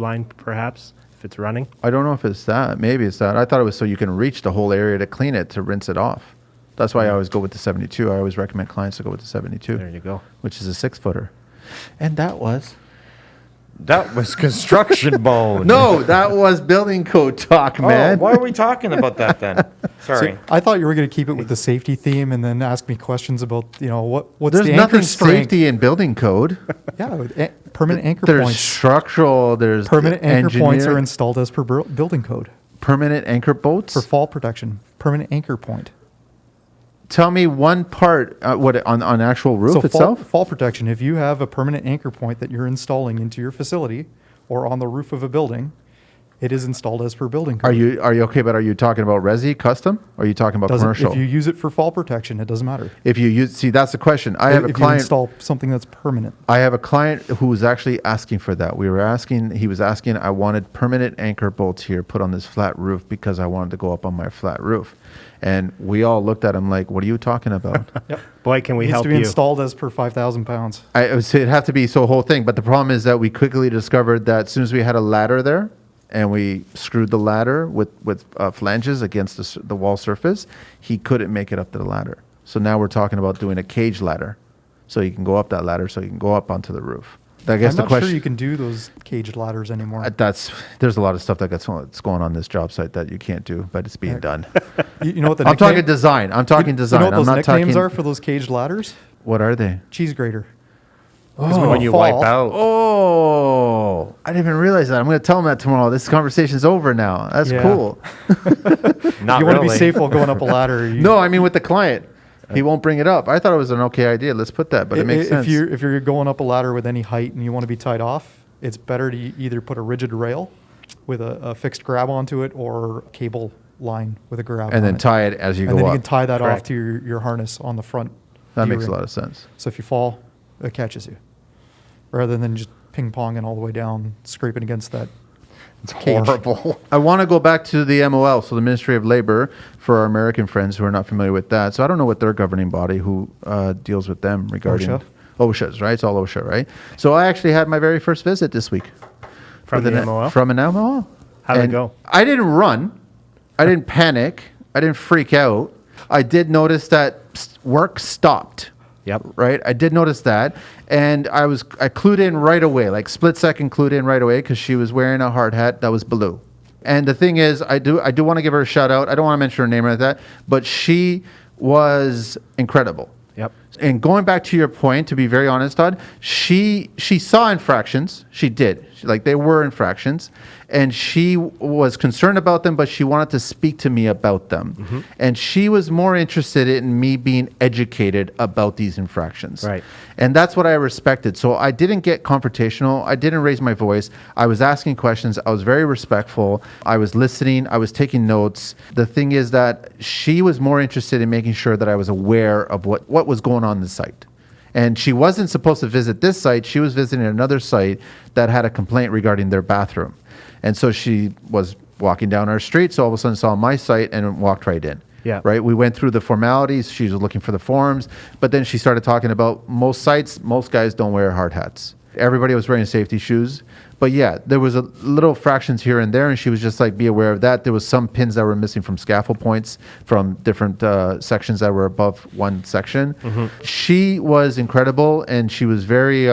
line, perhaps, if it's running. I don't know if it's that. Maybe it's that. I thought it was so you can reach the whole area to clean it, to rinse it off. That's why I always go with the 72. I always recommend clients to go with the 72. There you go. Which is a 6-footer. And that was... That was construction bone. No, that was building code talk, man. Why are we talking about that then? Sorry. So I thought you were going to keep it with the safety theme and then ask me questions about, what's There's the nothing anchor strength? safety in building code. Yeah, with permanent anchor There's points. structural, there's Permanent anchor points are engineering. installed as per building code Permanent anchor boats? for fall protection. Permanent anchor point. Tell me one part, on actual roof So itself? fall protection, if you have a permanent anchor point that you're installing into your facility or on the roof of a building, it is installed as per building code. Are you okay? But are you talking about resi custom? Or are you talking about commercial? If you use it for fall protection, it doesn't matter. See, that's the question. I have a If you client. install something that's permanent. I have a client who was actually asking for that. He was asking, I wanted permanent anchor bolts here put on this flat roof because I wanted to go up on my flat roof. And we all looked at him like, what are you talking about? Yep. Boy, can we It needs help to be you. installed as per 5,000 pounds. It'd have to be so whole thing. But the problem is that we quickly discovered that as soon as we had a ladder there and we screwed the ladder with flanges against the wall surface, he couldn't make it up to the ladder. So now we're talking about doing a cage ladder. So you can go up that ladder so you can go up onto the roof. I guess I'm the not question sure you can do those caged ladders anymore. there's a lot of stuff that's going on this job site that you can't do, but it's being done. You know what the I'm talking nickname- design. I'm talking design. You know what I'm those not nicknames talking. are for those caged ladders? What are they? Cheese grater. when you fall- wipe out. Oh, I didn't even realize that. I'm going to tell him that tomorrow. This conversation's over now. That's Yeah. cool. Not You want to really. be safe while going up a ladder. No, I mean with the client. He won't bring it up. I thought it was an okay idea. Let's put that, but it makes sense. If you're going up a ladder with any height and you want to be tied off, it's better to either put a rigid rail with a fixed grab onto it or a cable line with a grab and on then it. tie it as you And go then you up. can tie that off Correct. to your harness on the front. That makes a D-ring. lot of sense. So if you fall, it catches you. Rather than just ping-ponging all the way down, scraping against that. It's cage. horrible. I want to go back to the MOL, so the Ministry of Labor, for our American friends who are not familiar with that. So I don't know what their governing body who deals with them regarding OSHA. OSHA's, right? It's all OSHA, right? So I actually had my very first visit this week. From With the an- MOL? From an MOL. How'd it And go? I didn't run. I didn't panic. I didn't freak out. I did notice that work stopped. Yep. Right. I did notice that. And I clued in right away, like split second clued in right away, because she was wearing a hard hat that was blue. And the thing is, I do want to give her a shout out. I don't want to mention her name like that, but she was incredible. Yep. And going back to your point, to be very honest, Todd, she saw infractions. She did. They were infractions. And she was concerned about them, but she wanted to speak to me about them. Mm-hmm. And she was more interested in me being educated about these infractions. Right. And that's what I respected. So I didn't get confrontational. I didn't raise my voice. I was asking questions. I was very respectful. I was listening. I was taking notes. The thing is that she was more interested in making sure that I was aware of what was going on the site. And she wasn't supposed to visit this site. She was visiting another site that had a complaint regarding their bathroom. And so she was walking down our street, so all of a sudden saw my site and walked right in. Yeah. Right. We went through the formalities. She was looking for the forms, but then she started talking about most sites. Most guys don't wear hard hats. Everybody was wearing safety shoes. But yeah, there was a little fractions here and there, and she was just like, be aware of that. There was some pins that were missing from scaffold points from different sections that were above one section. Mm-hmm. She was incredible, and she was very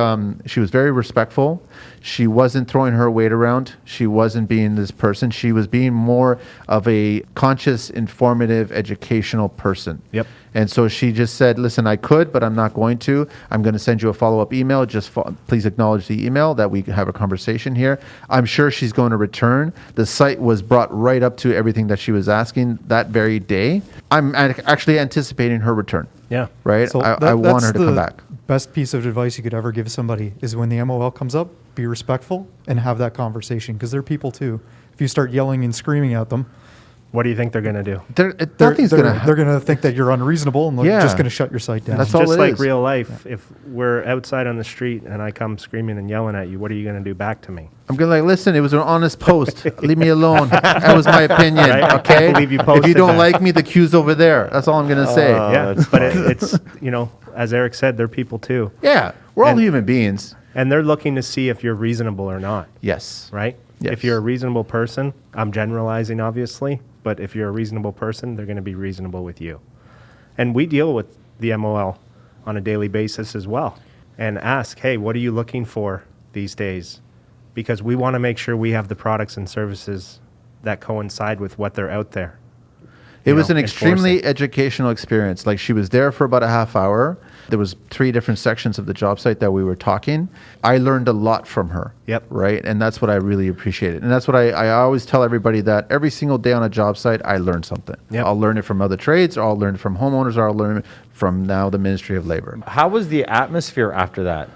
respectful. She wasn't throwing her weight around. She wasn't being this person. She was being more of a conscious, informative, educational person. Yep. And so she just said, listen, I could, but I'm not going to. I'm going to send you a follow-up email. Just please acknowledge the email that we have a conversation here. I'm sure she's going to return. The site was brought right up to everything that she was asking that very day. I'm actually anticipating her return. Yeah. Right? So I want her to come back. Best piece of advice you could ever give somebody is when the MOL comes up, be respectful and have that conversation, because they're people too. If you start yelling and screaming at them, what do you think they're going to do? they're going to think that you're unreasonable, and they're just going to shut your site down. That's all just it like is. real life. If we're outside on the street and I come screaming and yelling at you, what are you going to do back to me? I'm going to listen, it was an honest post. Leave me alone. That was my opinion. Right? I Okay? can't believe you If posted you don't that. like me, the queue's over there. That's all I'm going to say. Yeah, but it's as Eric said, they're people too. Yeah. We're all And- human beings. And they're looking to see if you're reasonable or not, Yes. right? Yes. If you're a reasonable person, I'm generalizing obviously, but if you're a reasonable person, they're going to be reasonable with you. And we deal with the MOL on a daily basis as well and ask, hey, what are you looking for these days? Because we want to make sure we have the products and services that coincide with what they're out there. It was an enforcing. extremely educational experience. Like, she was there for about a half hour. There was 3 different sections of the job site that we were talking. I learned a lot from her. Yep. Right? And that's what I really appreciated. And that's what I always tell everybody, that every single day on a job site, I learn something. Yep. I'll learn it from other trades, or I'll learn it from homeowners, or I'll learn it from now the Ministry of Labor. How was the atmosphere after that?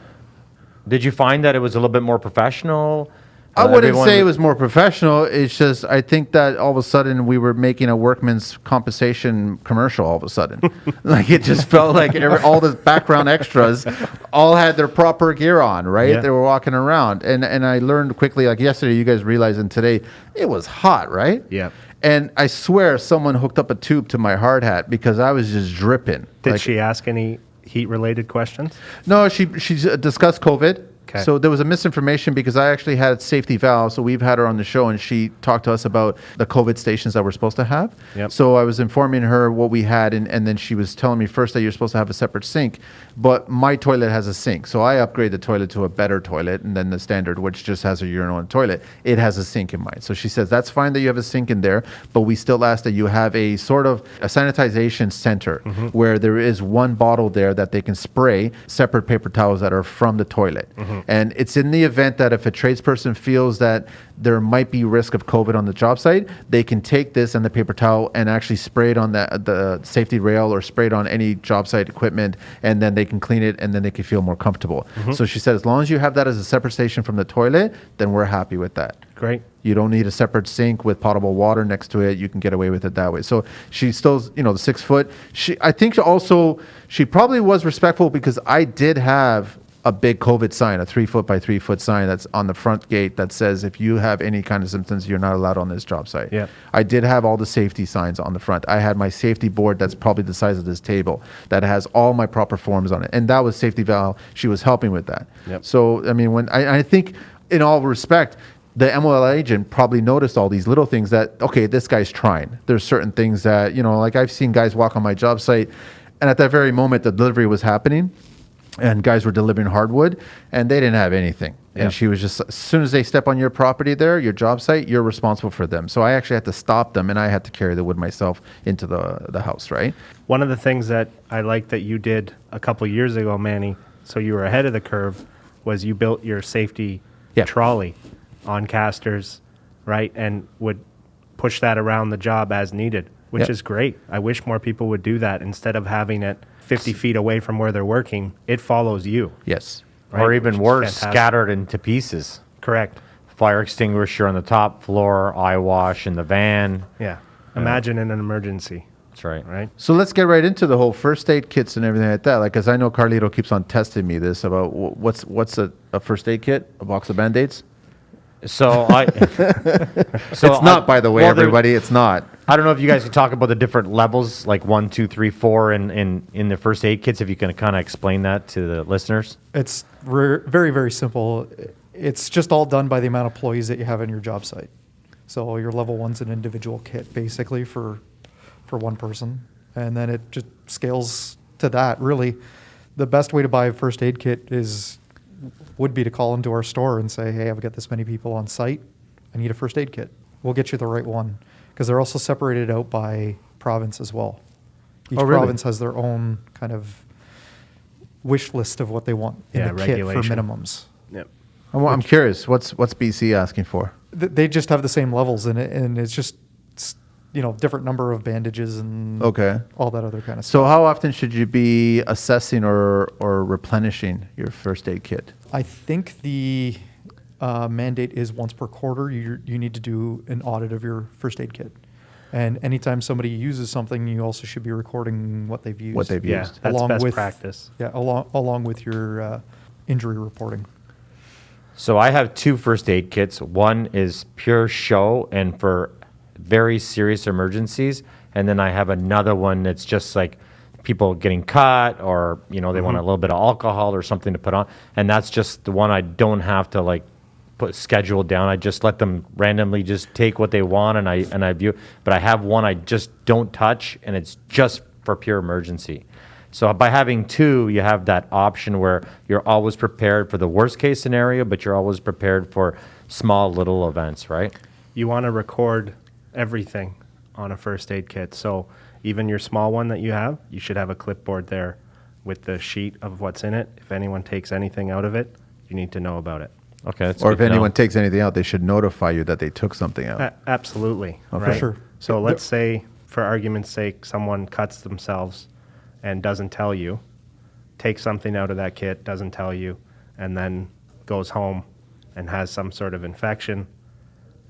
Did you find that it was a little bit more professional? I wouldn't Everyone- say it was more professional. It's just, I think that all of a sudden we were making a workman's compensation commercial all of a sudden. Like, it just felt like all the background extras all had their proper gear on, right? Yeah. They were walking around. And I learned quickly, like yesterday, you guys realized, and today, it was hot, right? Yeah. And I swear someone hooked up a tube to my hard hat because I was just dripping. Did she ask any heat-related questions? No, she discussed COVID. Okay. So there was a misinformation because I actually had safety valve. So we've had her on the show, and she talked to us about the COVID stations that we're supposed to have. Yep. So I was informing her what we had, and then she was telling me first that you're supposed to have a separate sink, but my toilet has a sink. So I upgrade the toilet to a better toilet, and then the standard, which just has a urinal and toilet, it has a sink in mine. So she says, that's fine that you have a sink in there, but we still ask that you have a sort of a sanitization center where there is one bottle there that they can spray separate paper towels that are from the toilet. And it's in the event that if a tradesperson feels that there might be risk of COVID on the job site, they can take this and the paper towel and actually spray it on the safety rail, or spray it on any job site equipment, and then they can clean it, and then they can feel more comfortable. So she said, as long as you have that as a separate station from the toilet, then we're happy with that. Great. You don't need a separate sink with potable water next to it. You can get away with it that way. So she still, the 6 foot. I think also she probably was respectful because I did have a big COVID sign, a 3 foot by 3 foot sign that's on the front gate that says, if you have any kind of symptoms, you're not allowed on this job site. Yeah. I did have all the safety signs on the front. I had my safety board that's probably the size of this table that has all my proper forms on it. And that was Safety Val. She was helping with that. Yep. So, I mean, when I think in all respect, the MOL agent probably noticed all these little things that, okay, this guy's trying. There's certain things that, like I've seen guys walk on my job site, and at that very moment, the delivery was happening, and guys were delivering hardwood, and they didn't have anything. Yeah. And she was just, as soon as they step on your property there, your job site, you're responsible for them. So I actually had to stop them, and I had to carry the wood myself into the house, right? One of the things that I like that you did a couple years ago, Manny, so you were ahead of the curve, was you built your safety trolley on casters, right? And would push that around the job as needed, which is great. I wish more people would do that instead of having it 50 feet away from where they're working. It follows you. Yes. Right? Or even Which is worse, fantastic. scattered into pieces. Correct. Fire extinguisher on the top floor, eye wash in the van. Yeah. Imagine in an emergency, That's right. right? So let's get right into the whole first aid kits and everything like that. Like, because I know Carlito keeps on testing me this about what's a first aid kit, a box of Band-Aids. So It's not, by the way, everybody. It's not. I don't know if you guys can talk about the different levels, like 1, 2, 3, 4 in the first aid kits, if you can kind of explain that to the listeners. It's very, very simple. It's just all done by the amount of employees that you have in your job site. So your level one's an individual kit, basically, for one person. And then it just scales to that, really. The best way to buy a first aid kit would be to call into our store and say, hey, I've got this many people on site. I need a first aid kit. We'll get you the right one. Because they're also separated out by province as well. Each Oh, really? province has their own kind of wish list of what they want in Yeah, the kit for regulation. minimums. Yep. I'm curious. What's BC asking for? They just have the same levels in it, and it's just different number of bandages and Okay. all that other kind of So stuff. how often should you be assessing or replenishing your first aid kit? I think the mandate is once per quarter. You need to do an audit of your first aid kit, and anytime somebody uses something, you also should be recording what they've used. What they've Yeah, used. that's Along best with- practice. Yeah, along with your injury reporting. So I have 2 first aid kits. One is pure show and for very serious emergencies. And then I have another one that's just like people getting cut or, they want a little bit of alcohol or something to put on. And that's just the one I don't have to like put scheduled down. I just let them randomly just take what they want and I view. But I have one I just don't touch and it's just for pure emergency. So by having 2, you have that option where you're always prepared for the worst case scenario, but you're always prepared for small little events, right? You want to record everything on a first aid kit. So even your small one that you have, you should have a clipboard there with the sheet of what's in it. If anyone takes anything out of it, you need to know about it. Okay, that's Or good if to know. anyone takes anything out, they should notify you that they took something out. Absolutely. Okay. Right? For sure. So let's say, for argument's sake, someone cuts themselves and doesn't tell you, takes something out of that kit, doesn't tell you, and then goes home and has some sort of infection,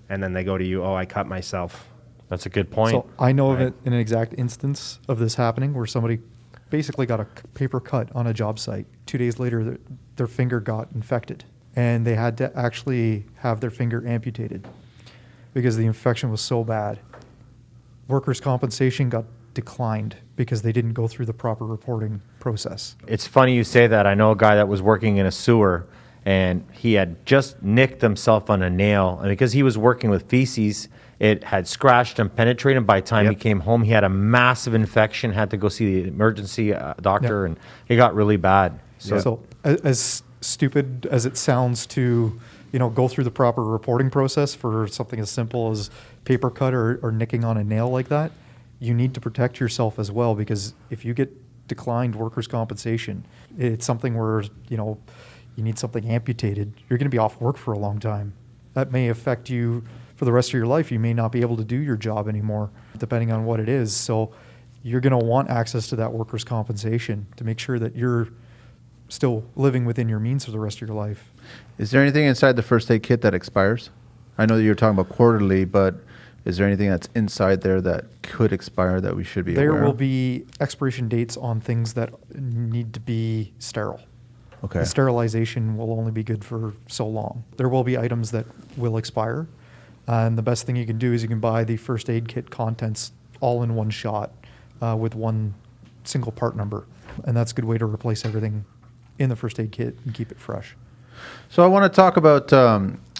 and then they go to you, oh, I cut myself. That's a good point. So I know of Right. an exact instance of this happening where somebody basically got a paper cut on a job site. 2 days later, their finger got infected, and they had to actually have their finger amputated because the infection was so bad. Workers' compensation got declined because they didn't go through the proper reporting process. It's funny you say that. I know a guy that was working in a sewer and he had just nicked himself on a nail. And because he was working with feces, it had scratched and penetrated. And by the time he Yep. came home, he had a massive infection, had to go see the emergency doctor, Yep. and it got really bad. So as stupid as it sounds to, go through the proper reporting process for something as simple as paper cut or nicking on a nail like that, you need to protect yourself as well, because if you get declined workers' compensation, it's something where, you need something amputated, you're going to be off work for a long time. That may affect you for the rest of your life. You may not be able to do your job anymore, depending on what it is. So you're going to want access to that workers' compensation to make sure that you're still living within your means for the rest of your life. Is there anything inside the first aid kit that expires? I know that you're talking about quarterly, but is there anything that's inside there that could expire that we should be There aware will of? be expiration dates on things that need to be sterile. Okay. The sterilization will only be good for so long. There will be items that will expire, and the best thing you can do is you can buy the first aid kit contents all in one shot with one single part number, and that's a good way to replace everything in the first aid kit and keep it fresh. So I want to talk about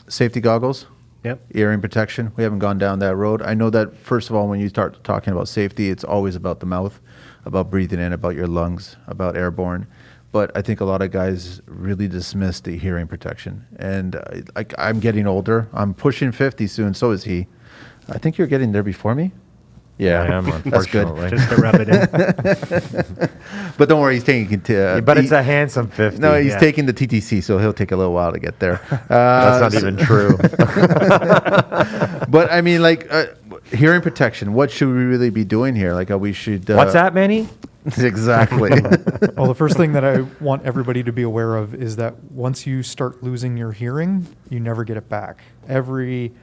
safety goggles. Yep. Earring protection. We haven't gone down that road. I know that, first of all, when you start talking about safety, it's always about the mouth, about breathing in, about your lungs, about airborne. But I think a lot of guys really dismiss the hearing protection. And I'm getting older. I'm pushing 50 soon. So is he. I think you're getting there before me. Yeah, I am, that's good. unfortunately. Just to rub it in. But don't worry, he's taking. But it's a handsome 50. No, he's Yeah. taking the TTC, so he'll take a little while to get there. That's not even true. But I mean, like hearing protection. What should we really be doing here? Like, we should. What's that, Manny? Exactly. Well, the first thing that I want everybody to be aware of is that once you start losing your hearing, you never get it back. Every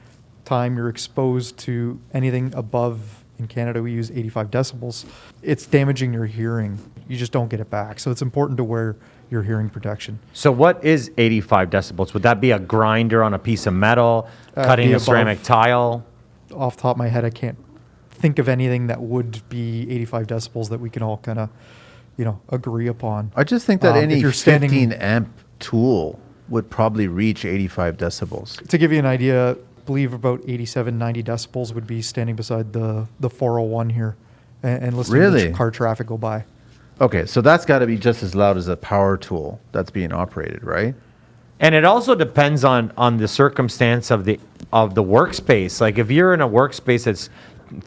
time you're exposed to anything above, in Canada we use 85 decibels, it's damaging your hearing. You just don't get it back. So it's important to wear your hearing protection. So what is 85 decibels? Would that be a grinder on a piece of metal, cutting be a above- ceramic tile? Off the top of my head, I can't think of anything that would be 85 decibels that we can all kind of, agree upon. I just think that If any you're standing- 15 amp tool would probably reach 85 decibels. To give you an idea, I believe about 87, 90 decibels would be standing beside the 401 here and listening Really? to car traffic go by. Okay, so that's got to be just as loud as a power tool that's being operated, right? And it also depends on the circumstance of the workspace. Like if you're in a workspace that's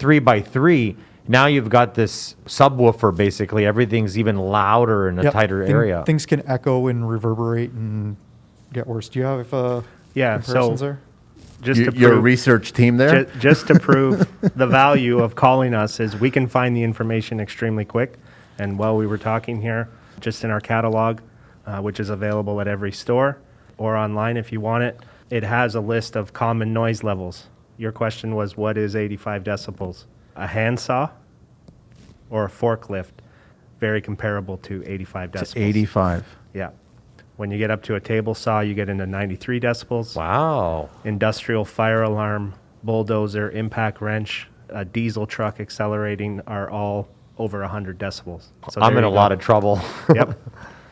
3x3, now you've got this subwoofer. Basically, everything's even louder in a Yep. tighter area. Things can echo and reverberate and get worse. Do you have Yeah, comparisons so there? just to Your prove, research team there? just to prove the value of calling us is we can find the information extremely quick. And while we were talking here, just in our catalog, which is available at every store or online if you want it, it has a list of common noise levels. Your question was, what is 85 decibels? A handsaw or a forklift, very comparable to 85 decibels. 85. Yeah. When you get up to a table saw, you get into 93 decibels. Wow. Industrial fire alarm, bulldozer, impact wrench, a diesel truck accelerating are all over 100 decibels. So I'm there in a you lot go. of trouble. Yep.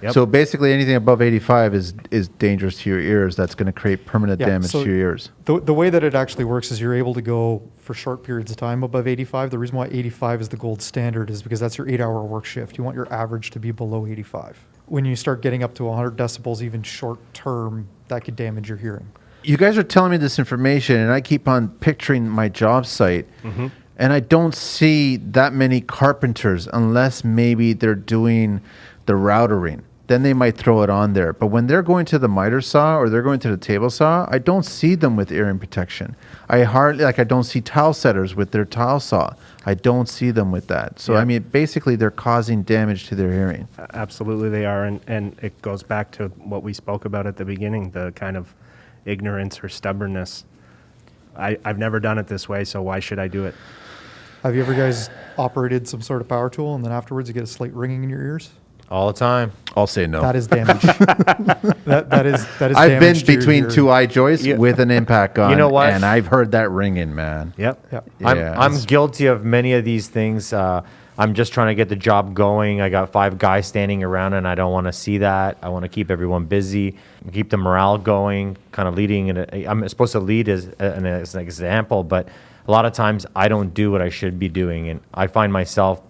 Yep. So basically anything above 85 is dangerous to your ears. That's going to create permanent Yeah, damage so to your ears. The way that it actually works is you're able to go for short periods of time above 85. The reason why 85 is the gold standard is because that's your 8-hour work shift. You want your average to be below 85. When you start getting up to 100 decibels, even short term, that could damage your hearing. You guys are telling me this information, and I keep on picturing my job site, and I don't see that many carpenters unless maybe they're doing the routering. Then they might throw it on there. But when they're going to the miter saw or they're going to the table saw, I don't see them with earring protection. I don't see tile setters with their tile saw. I don't see them with that. So, Yeah. I mean, basically they're causing damage to their hearing. Absolutely they are. And it goes back to what we spoke about at the beginning, the kind of ignorance or stubbornness. I've never done it this way, so why should I do it? Have you ever guys operated some sort of power tool and then afterwards you get a slight ringing in your ears? All the time. I'll say no. That is damage. that is I've been damage to your between hearing. two eye joists with an impact gun. You know what? And I've heard that ringing, man. Yep. Yep. Yeah. I'm guilty of many of these things. I'm just trying to get the job going. I got 5 guys standing around, and I don't want to see that. I want to keep everyone busy, keep the morale going, kind of leading. I'm supposed to lead as an example, but a lot of times I don't do what I should be doing, and I find myself,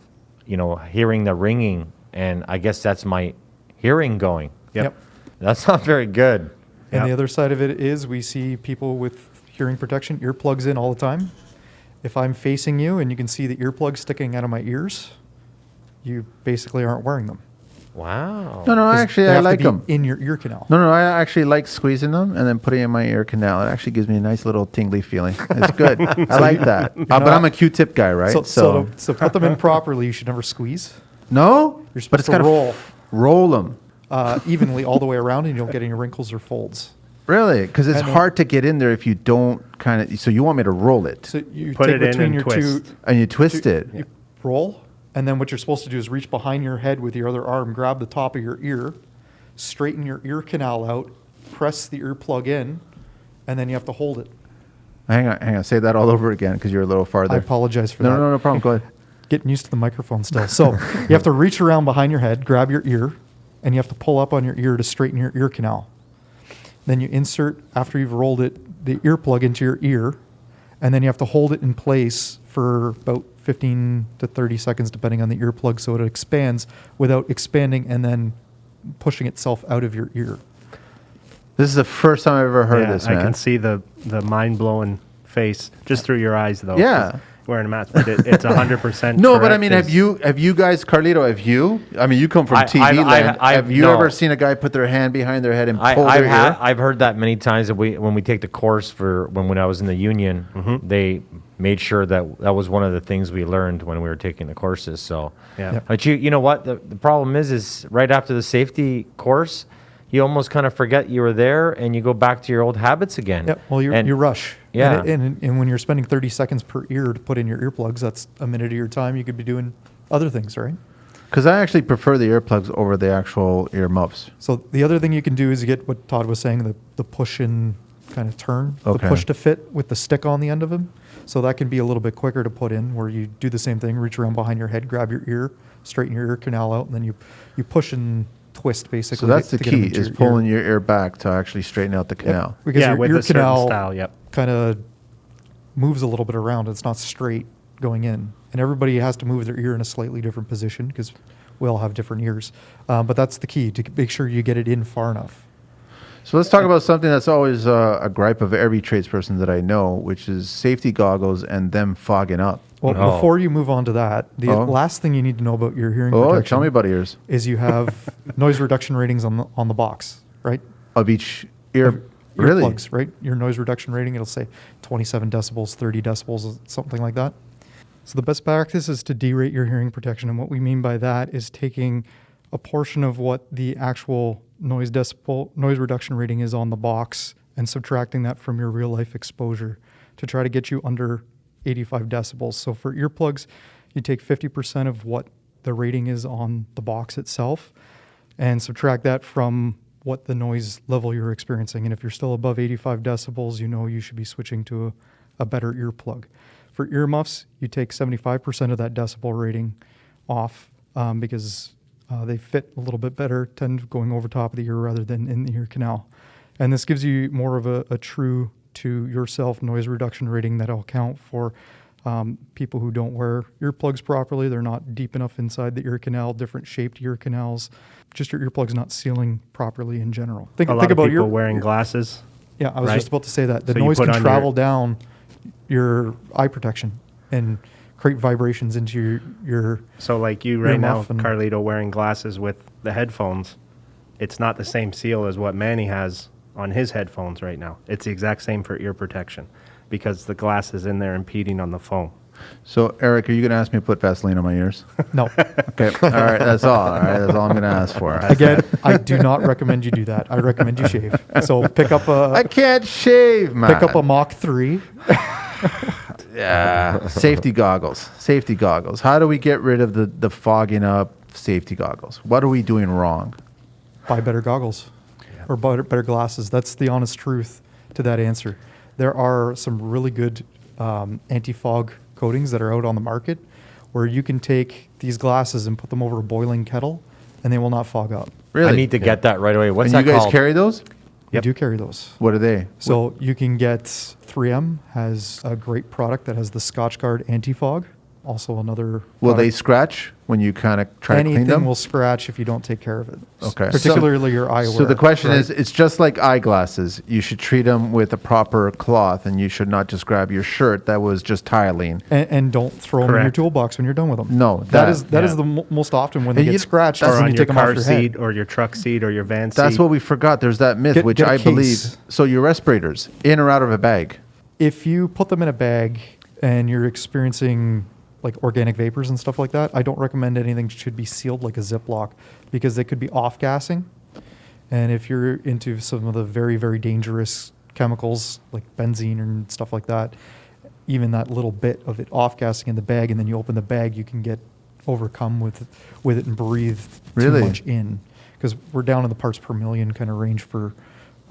hearing the ringing, and I guess that's my hearing going. Yep. That's not very good. And Yep. the other side of it is we see people with hearing protection, earplugs in all the time. If I'm facing you and you can see the earplugs sticking out of my ears, you basically aren't wearing them. Wow. No, 'Cause actually, they I have to like be them. in your ear canal. No, I actually like squeezing them and then putting it in my ear canal. It actually gives me a nice little tingly feeling. It's good. I like that. But not- I'm a Q-tip guy, right? So put them in properly. You should never squeeze. No? You're But supposed it's to got to roll roll them. evenly all the way around, and you don't get any wrinkles or folds. Really? Because it's And then- hard to get in there if you don't kind of. So you want me to roll it So you Put take it in between and your twist. two. and you twist it. You roll, and then what you're supposed to do is reach behind your head with your other arm, grab the top of your ear, straighten your ear canal out, press the earplug in, and then you have to hold it. Hang on. Say that all over again because you're a little farther. I apologize for No, that. no problem. Go ahead. Getting used to the microphone still. So you have to reach around behind your head, grab your ear, and you have to pull up on your ear to straighten your ear canal. Then you insert, after you've rolled it, the earplug into your ear, and then you have to hold it in place for about 15 to 30 seconds, depending on the earplug, so it expands without expanding and then pushing itself out of your ear. This is the first time I've ever heard this, man. I can see the mind-blowing face just through your eyes, though. Yeah. 'cause wearing a mask, but it's 100% No, but I correct. mean, have you guys, Carlito, have you? I mean, you come from TV land. Have you no. ever seen a guy put their hand behind their head and pull I've their ear? I've heard that many times that when we take the course for when I was in the union, they made sure that was one of the things we learned when we were taking the courses. So, Yeah. but you know what the problem is right after the safety course, you almost kind of forget you were there and you go back to your old habits again. Yeah, well, you rush. Yeah. And when you're spending 30 seconds per ear to put in your earplugs, that's a minute of your time. You could be doing other things, right? Because I actually prefer the earplugs over the actual earmuffs. So the other thing you can do is you get what Todd was saying, the push and kind of turn, Okay. the push to fit with the stick on the end of them. So that can be a little bit quicker to put in, where you do the same thing, reach around behind your head, grab your ear, straighten your ear canal out, and then you push and twist basically. So that's the to get 'em key, into is your pulling ear. your ear back to actually straighten out the Yep, canal. because Yeah, your with ear a certain canal style, yep. kind of moves a little bit around. It's not straight going in. And everybody has to move their ear in a slightly different position because we all have different ears. But that's the key, to make sure you get it in far enough. So let's talk about something that's always a gripe of every tradesperson that I know, which is safety goggles and them fogging up. Well, Oh. before you move on to that, the Oh. last thing you need to know about your hearing Oh, protection tell me about ears. is you have noise reduction ratings on the box, right? Of each ear. Of Really? Earplugs, right? Your noise reduction rating, it'll say 27 decibels, 30 decibels, something like that. So the best practice is to derate your hearing protection. And what we mean by that is taking a portion of what the actual noise reduction rating is on the box and subtracting that from your real life exposure to try to get you under 85 decibels. So for earplugs, you take 50% of what the rating is on the box itself and subtract that from what the noise level you're experiencing. And if you're still above 85 decibels, you know you should be switching to a better earplug. For earmuffs, you take 75% of that decibel rating off because they fit a little bit better, tend going over top of the ear rather than in the ear canal. And this gives you more of a true to yourself noise reduction rating that'll account for people who don't wear earplugs properly. They're not deep enough inside the ear canal, different shaped ear canals. Just your earplugs not sealing properly in general. Think a lot of about people wearing glasses. Yeah, I was right? just about to say that. The So you noise put can on travel down your eye protection and create vibrations into your So like you right now, Earmuff and- Carlito, wearing glasses with the headphones, it's not the same seal as what Manny has on his headphones right now. It's the exact same for ear protection because the glass is in there impeding on the foam. So, Eric, are you going to ask me to put Vaseline on my ears? No. Okay. All right. That's all. All right. That's all I'm going to ask for. Again, I do not recommend you do that. I recommend you shave. So pick up I can't shave, man. a Mach 3. Yeah. Safety goggles. Safety goggles. How do we get rid of the fogging up safety goggles? What are we doing wrong? Buy better goggles or better glasses. That's the honest truth to that answer. There are some really good anti-fog coatings that are out on the market where you can take these glasses and put them over a boiling kettle and they will not fog up. Really? I need to get that right away. What's and that you guys called? carry those? We do carry those. What are they? So you can get 3M has a great product that has the Scotch Guard anti-fog. Also another Will they product. scratch when you kind of try to clean Anything them? will scratch if you don't take care of it. Okay. Particularly your eyewear. So the question right? is, it's just like eyeglasses. You should treat them with a proper cloth, and you should not just grab your shirt that was just tiling. And don't throw them in your Correct. toolbox when you're done with them. No, that is yeah. the most often when they And you- get scratched. that's is Or when on you your take them off car your seat head. or your truck seat or your van seat. That's what we forgot. There's that myth, Get- which get a I case. believe. So your respirators, in or out of a bag? If you put them in a bag and you're experiencing like organic vapors and stuff like that, I don't recommend anything should be sealed like a Ziploc because they could be off-gassing. And if you're into some of the very, very dangerous chemicals like benzene and stuff like that, even that little bit of it off-gassing in the bag and then you open the bag, you can get overcome with it and breathe Really? too much in. Because we're down in the parts per million kind of range for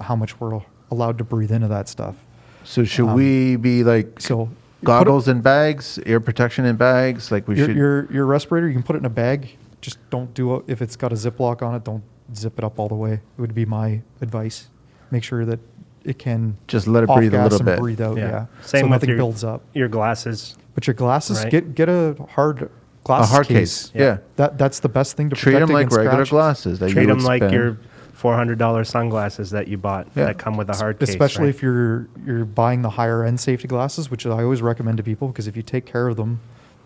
how much we're allowed to breathe into that stuff. So should we be like So goggles in bags, ear protection in bags? Like we should. your respirator, you can put it in a bag. Just don't do it if it's got a Ziploc on it. Don't zip it up all the way. It would be my advice. make sure that it can Just let it off breathe a gas little and bit. breathe out. Yeah, Same so with nothing builds up. your glasses. But your glasses, Right. get a hard glass A hard case. Yeah. That's the best thing to Treat protect them like against regular scratches. glasses that Treat you them would like spend. your $400 sunglasses that you bought Yeah. that come with a hard case. Especially right? if you're buying the higher end safety glasses, which I always recommend to people, because if you take care of them,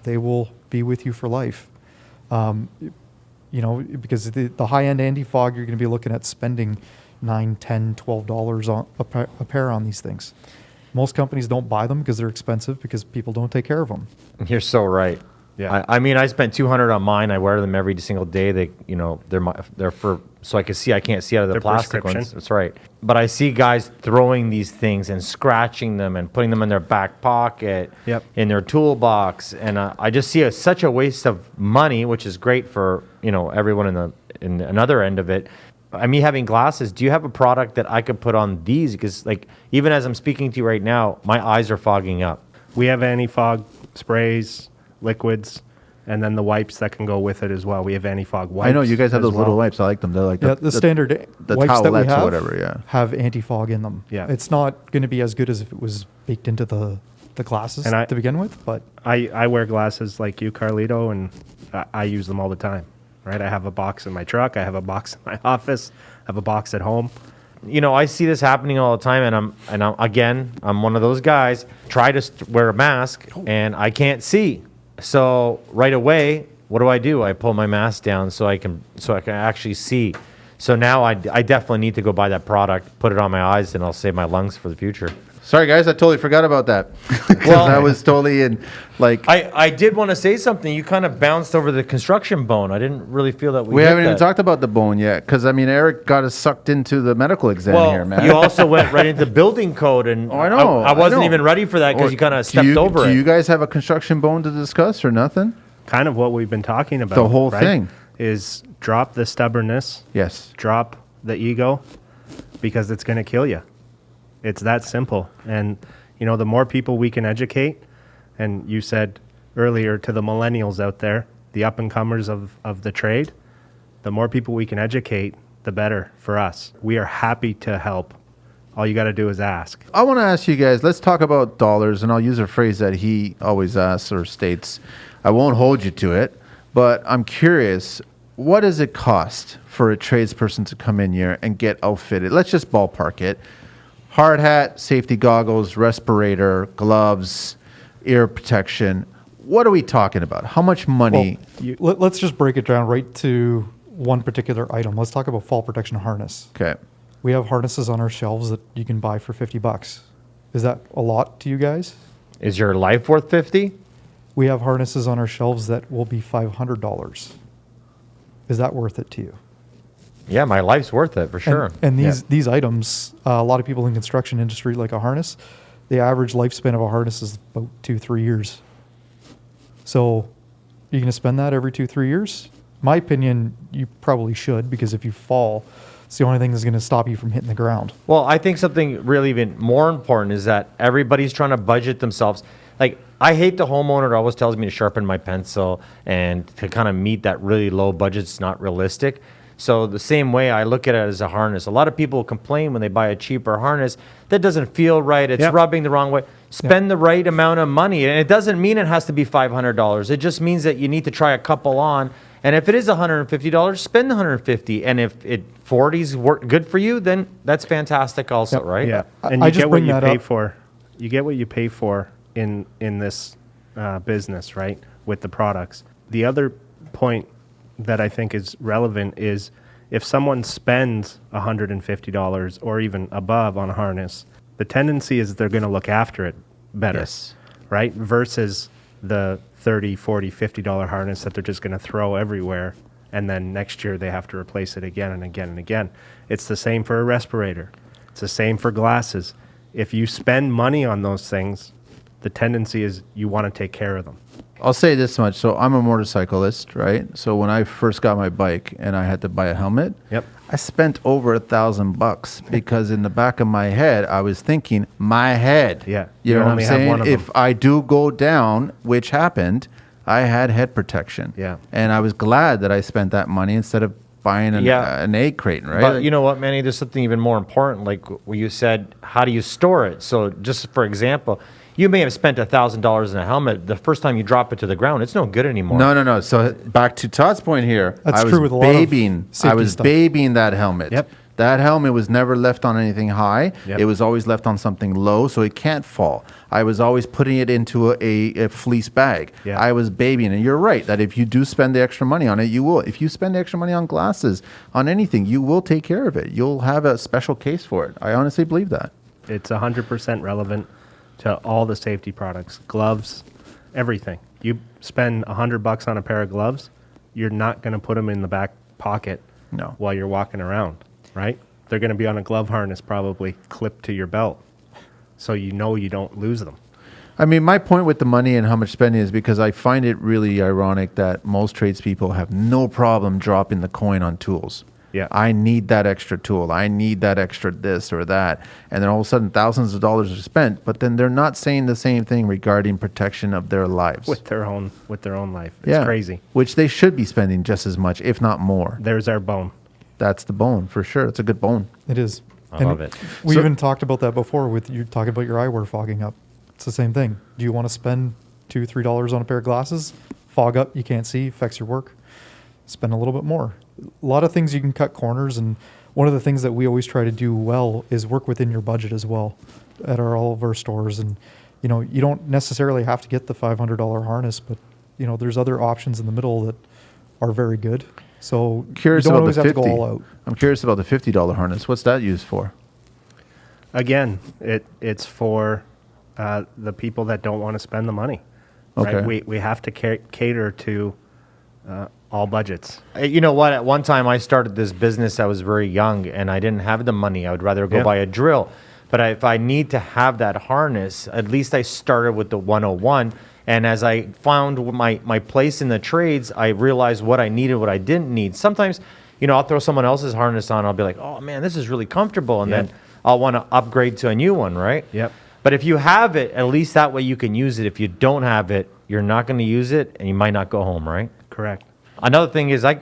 they will be with you for life. You know, because the high end anti-fog, you're going to be looking at spending $9, $10, $12 on a pair on these things. Most companies don't buy them because they're expensive, because people don't take care of them. You're so right. Yeah. I mean, I spent $200 on mine. I wear them every single day. They, you know, they're for so I can see. I can't see out of the They're plastic prescription. ones. That's right. But I see guys throwing these things and scratching them and putting them in their back pocket, Yep. in their toolbox, and I just see such a waste of money, which is great for, you know, everyone in another end of it. Me having glasses, do you have a product that I could put on these? Because like even as I'm speaking to you right now, my eyes are fogging up. We have anti-fog sprays, liquids, and then the wipes that can go with it as well. We have anti-fog wipes. I know you guys have as those little well. wipes. I like them. They're like Yeah, the standard the wipes that we towelettes or have whatever, yeah. have anti-fog in them. Yeah. It's not going to be as good as if it was baked into the glasses And to begin with, but I wear glasses like you, Carlito, and I use them all the time. Right? I have a box in my truck. I have a box in my office. I have a box at home. You know, I see this happening all the time, and I'm one of those guys. Try to wear a mask, and I can't see. So right away, what do? I pull my mask down so I can actually see. So now I definitely need to go buy that product, put it on my eyes, and I'll save my lungs for the future. Sorry, guys, I totally forgot about that. Well- I was totally in, like, I did want to say something. You kind of bounced over the construction bone. I didn't really feel that we hit haven't even that. talked about the bone yet, because, I mean, Eric got us sucked into the medical exam Well, here, man. you also went right into building code, and Oh, I know, I wasn't I know. even ready for that because you kind of Do stepped over Do it. you guys have a construction bone to discuss or nothing? Kind of what we've been talking about. The whole right? thing. Is drop the stubbornness, Yes. drop the ego, because it's going to kill you. It's that simple. And, you know, the more people we can educate, and you said earlier to the millennials out there, the up-and-comers of the trade, the more people we can educate, the better for us. We are happy to help. All you got to do is ask. I want to ask you guys, let's talk about dollars, and I'll use a phrase that he always asks or states. I won't hold you to it, but I'm curious, what does it cost for a tradesperson to come in here and get outfitted? Let's just ballpark it. Hard hat, safety goggles, respirator, gloves, ear protection. What are we talking about? How much money? let's just break it down right to one particular item. Let's talk about fall protection harness. Okay. We have harnesses on our shelves that you can buy for $50. Is that a lot to you guys? Is your life worth 50? We have harnesses on our shelves that will be $500. Is that worth it to you? Yeah, my life's worth it for sure. And these items, a lot of people in construction industry like a harness, the average lifespan of a harness is about 2-3 years. So you're going to spend that every 2-3 years? My opinion, you probably should, because if you fall, it's the only thing that's going to stop you from hitting the ground. Well, I think something really even more important is that everybody's trying to budget themselves. Like, I hate the homeowner that always tells me to sharpen my pencil and to kind of meet that really low budget's not realistic. So the same way I look at it as a harness. A lot of people complain when they buy a cheaper harness that doesn't feel right. It's Yep. rubbing the wrong way. Spend the right amount of money. And it doesn't mean it has to be $500. It just means that you need to try a couple on. And if it is $150, spend the $150. And if 40's good for you, then that's fantastic also, Yep. right? Yeah, I- and I you just get what bring you that pay up. for. You get what you pay for in this business, right? With the products. The other point that I think is relevant is if someone spends $150 or even above on a harness, the tendency is they're going to look after it better, Yes. right? Versus the $30, $40, $50 harness that they're just going to throw everywhere, and then next year they have to replace it again and again and again. It's the same for a respirator. It's the same for glasses. If you spend money on those things, the tendency is you want to take care of them. I'll say this much. So I'm a motorcyclist, right? So when I first got my bike and I had to buy a helmet, Yep. I spent over $1,000 because in the back of my head, I was thinking, my head. Yeah, You you know what I'm only have one saying? of If them. I do go down, which happened, I had head protection. Yeah. And I was glad that I spent that money instead of buying Yeah. an egg crate, right? But you know what, Manny? There's something even more important, like where you said, how do you store it? So just for example, you may have spent $1,000 in a helmet. The first time you drop it to the ground, it's no good anymore. No. So back to Todd's point here. That's I was true with a lot of babying. I safety was stuff. babying that helmet. Yep. That helmet was never left on anything high. Yep. It was always left on something low, so it can't fall. I was always putting it into a fleece bag. Yeah. I was babying, and you're right that if you do spend the extra money on it, you will. If you spend the extra money on glasses, on anything, you will take care of it. You'll have a special case for it. I honestly believe that. It's 100% relevant to all the safety products, gloves, everything. You spend $100 on a pair of gloves, you're not going to put them in the back pocket No. while you're walking around, right? They're going to be on a glove harness probably clipped to your belt, so you know you don't lose them. I mean, my point with the money and how much spending is because I find it really ironic that most tradespeople have no problem dropping the coin on tools. Yeah. I need that extra tool. I need that extra this or that. And then all of a sudden thousands of dollars are spent, but then they're not saying the same thing regarding protection of their lives. With their own life. It's crazy. Which they should be spending just as much, if not more. There's our bone. That's the bone for sure. It's a good bone. It is. I love it. We So- even talked about that before with you talking about your eyewear fogging up. It's the same thing. Do you want to spend $2, $3 on a pair of glasses? Fog up, you can't see, affects your work. Spend a little bit more. A lot of things you can cut corners, and one of the things that we always try to do well is work within your budget as well at all of our stores. And you know, you don't necessarily have to get the $500 harness, but you know, there's other options in the middle that are very good. So Curious you don't about always the have to 50. go all out. I'm curious about the $50 harness. What's that used for? Again, it's for the people that don't want to spend the money. Okay. Right? We have to cater to all budgets. You know what? At one time, I started this business. I was very young, and I didn't have the money. I would rather go Yeah. buy a drill. But if I need to have that harness, at least I started with the 101. And as I found my place in the trades, I realized what I needed, what I didn't need. Sometimes, you know, I'll throw someone else's harness on. I'll be like, oh, man, this is really comfortable. And Yeah. then I'll want to upgrade to a new one, right? Yep. But if you have it, at least that way you can use it. If you don't have it, you're not going to use it, and you might not go home, right? Correct. Another thing is I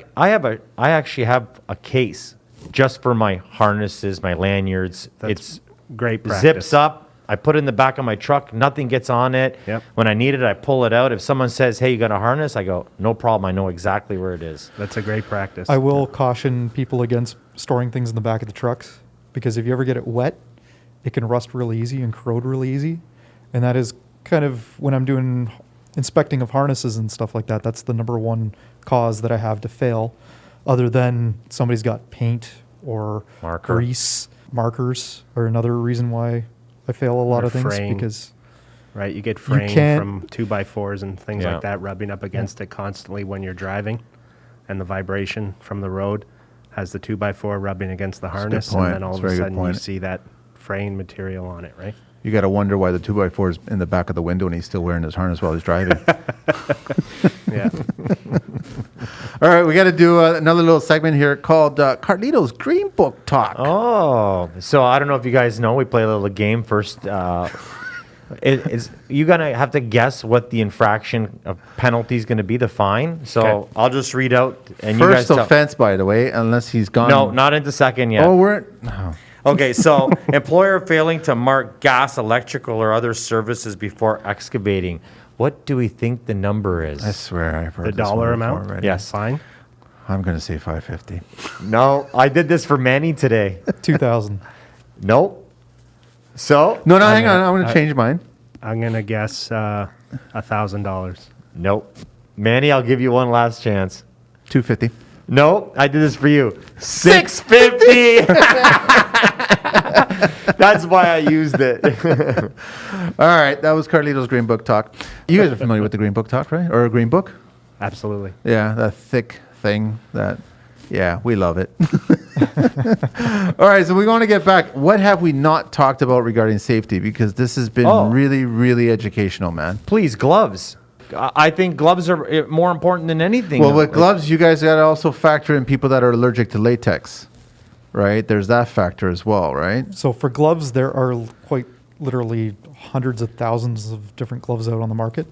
actually have a case just for my harnesses, my lanyards. That's great It practice. zips up. I put it in the back of my truck. Nothing gets on it. Yep. When I need it, I pull it out. If someone says, hey, you got a harness? I go, no problem. I know exactly where it is. That's a great practice. I will caution people against storing things in the back of the trucks, because if you ever get it wet, it can rust really easy and corrode really easy. And that is kind of when I'm doing inspecting of harnesses and stuff like that, that's the number one cause that I have to fail, other than somebody's got paint or Marker. grease. Markers are another reason why I fail a lot Or of things, fraying. because Right, you get fraying can't- from 2x4s and things Yeah. like that rubbing up against it constantly when you're driving, and the vibration from the road has the 2x4 rubbing against the a good harness, point. and then all That's of a a very good sudden you point. see that fraying material on it, right? You got to wonder why the 2x4 is in the back of the window and he's still wearing his harness while he's driving. Yeah. All right, we got to do another little segment here called Carlito's Green Book Talk. Oh, so I don't know if you guys know. We play a little game first. You're going to have to guess what the infraction of penalty is going to be, the fine. So Okay. I'll just read out. And you guys First offense, by the way, unless he's gone. No, not into second yet. Oh, we're. No. Okay, so employer failing to mark gas, electrical, or other services before excavating. What do we think the number is? I swear I've heard The this dollar one before amount? already. Yes. Fine. I'm going to say 550. No, I did this for Manny today. 2,000. Nope. So? No, hang on. I'm going to change mine. I'm going to guess $1,000. Nope. Manny, I'll give you one last chance. 250. Nope, I did this for you. $650. That's why I used it. All right, that was Carlito's Green Book Talk. You guys are familiar with the Green Book Talk, right? Or a Green Book? Absolutely. Yeah, that thick thing that, yeah, we love it. All right, so we want to get back. What have we not talked about regarding safety? Because this has been Oh. really, really educational, man. Please, gloves. I think gloves are more important than anything. Well, with gloves, you guys got to also factor in people that are allergic to latex, right? There's that factor as well, right? So for gloves, there are quite literally hundreds of thousands of different gloves out on the market.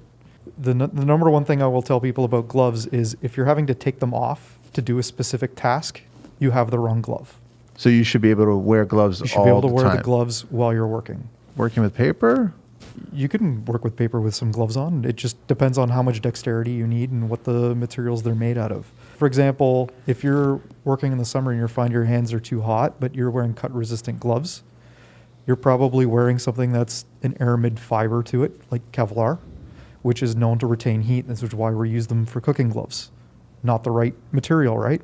The number one thing I will tell people about gloves is if you're having to take them off to do a specific task, you have the wrong glove. So you should be able to wear gloves You should all be able to the wear time. the gloves while you're working. Working with paper? You can work with paper with some gloves on. It just depends on how much dexterity you need and what the materials they're made out of. For example, if you're working in the summer and you find your hands are too hot, but you're wearing cut-resistant gloves, you're probably wearing something that's an aramid fiber to it, like Kevlar, which is known to retain heat. This is why we use them for cooking gloves. Not the right material, right?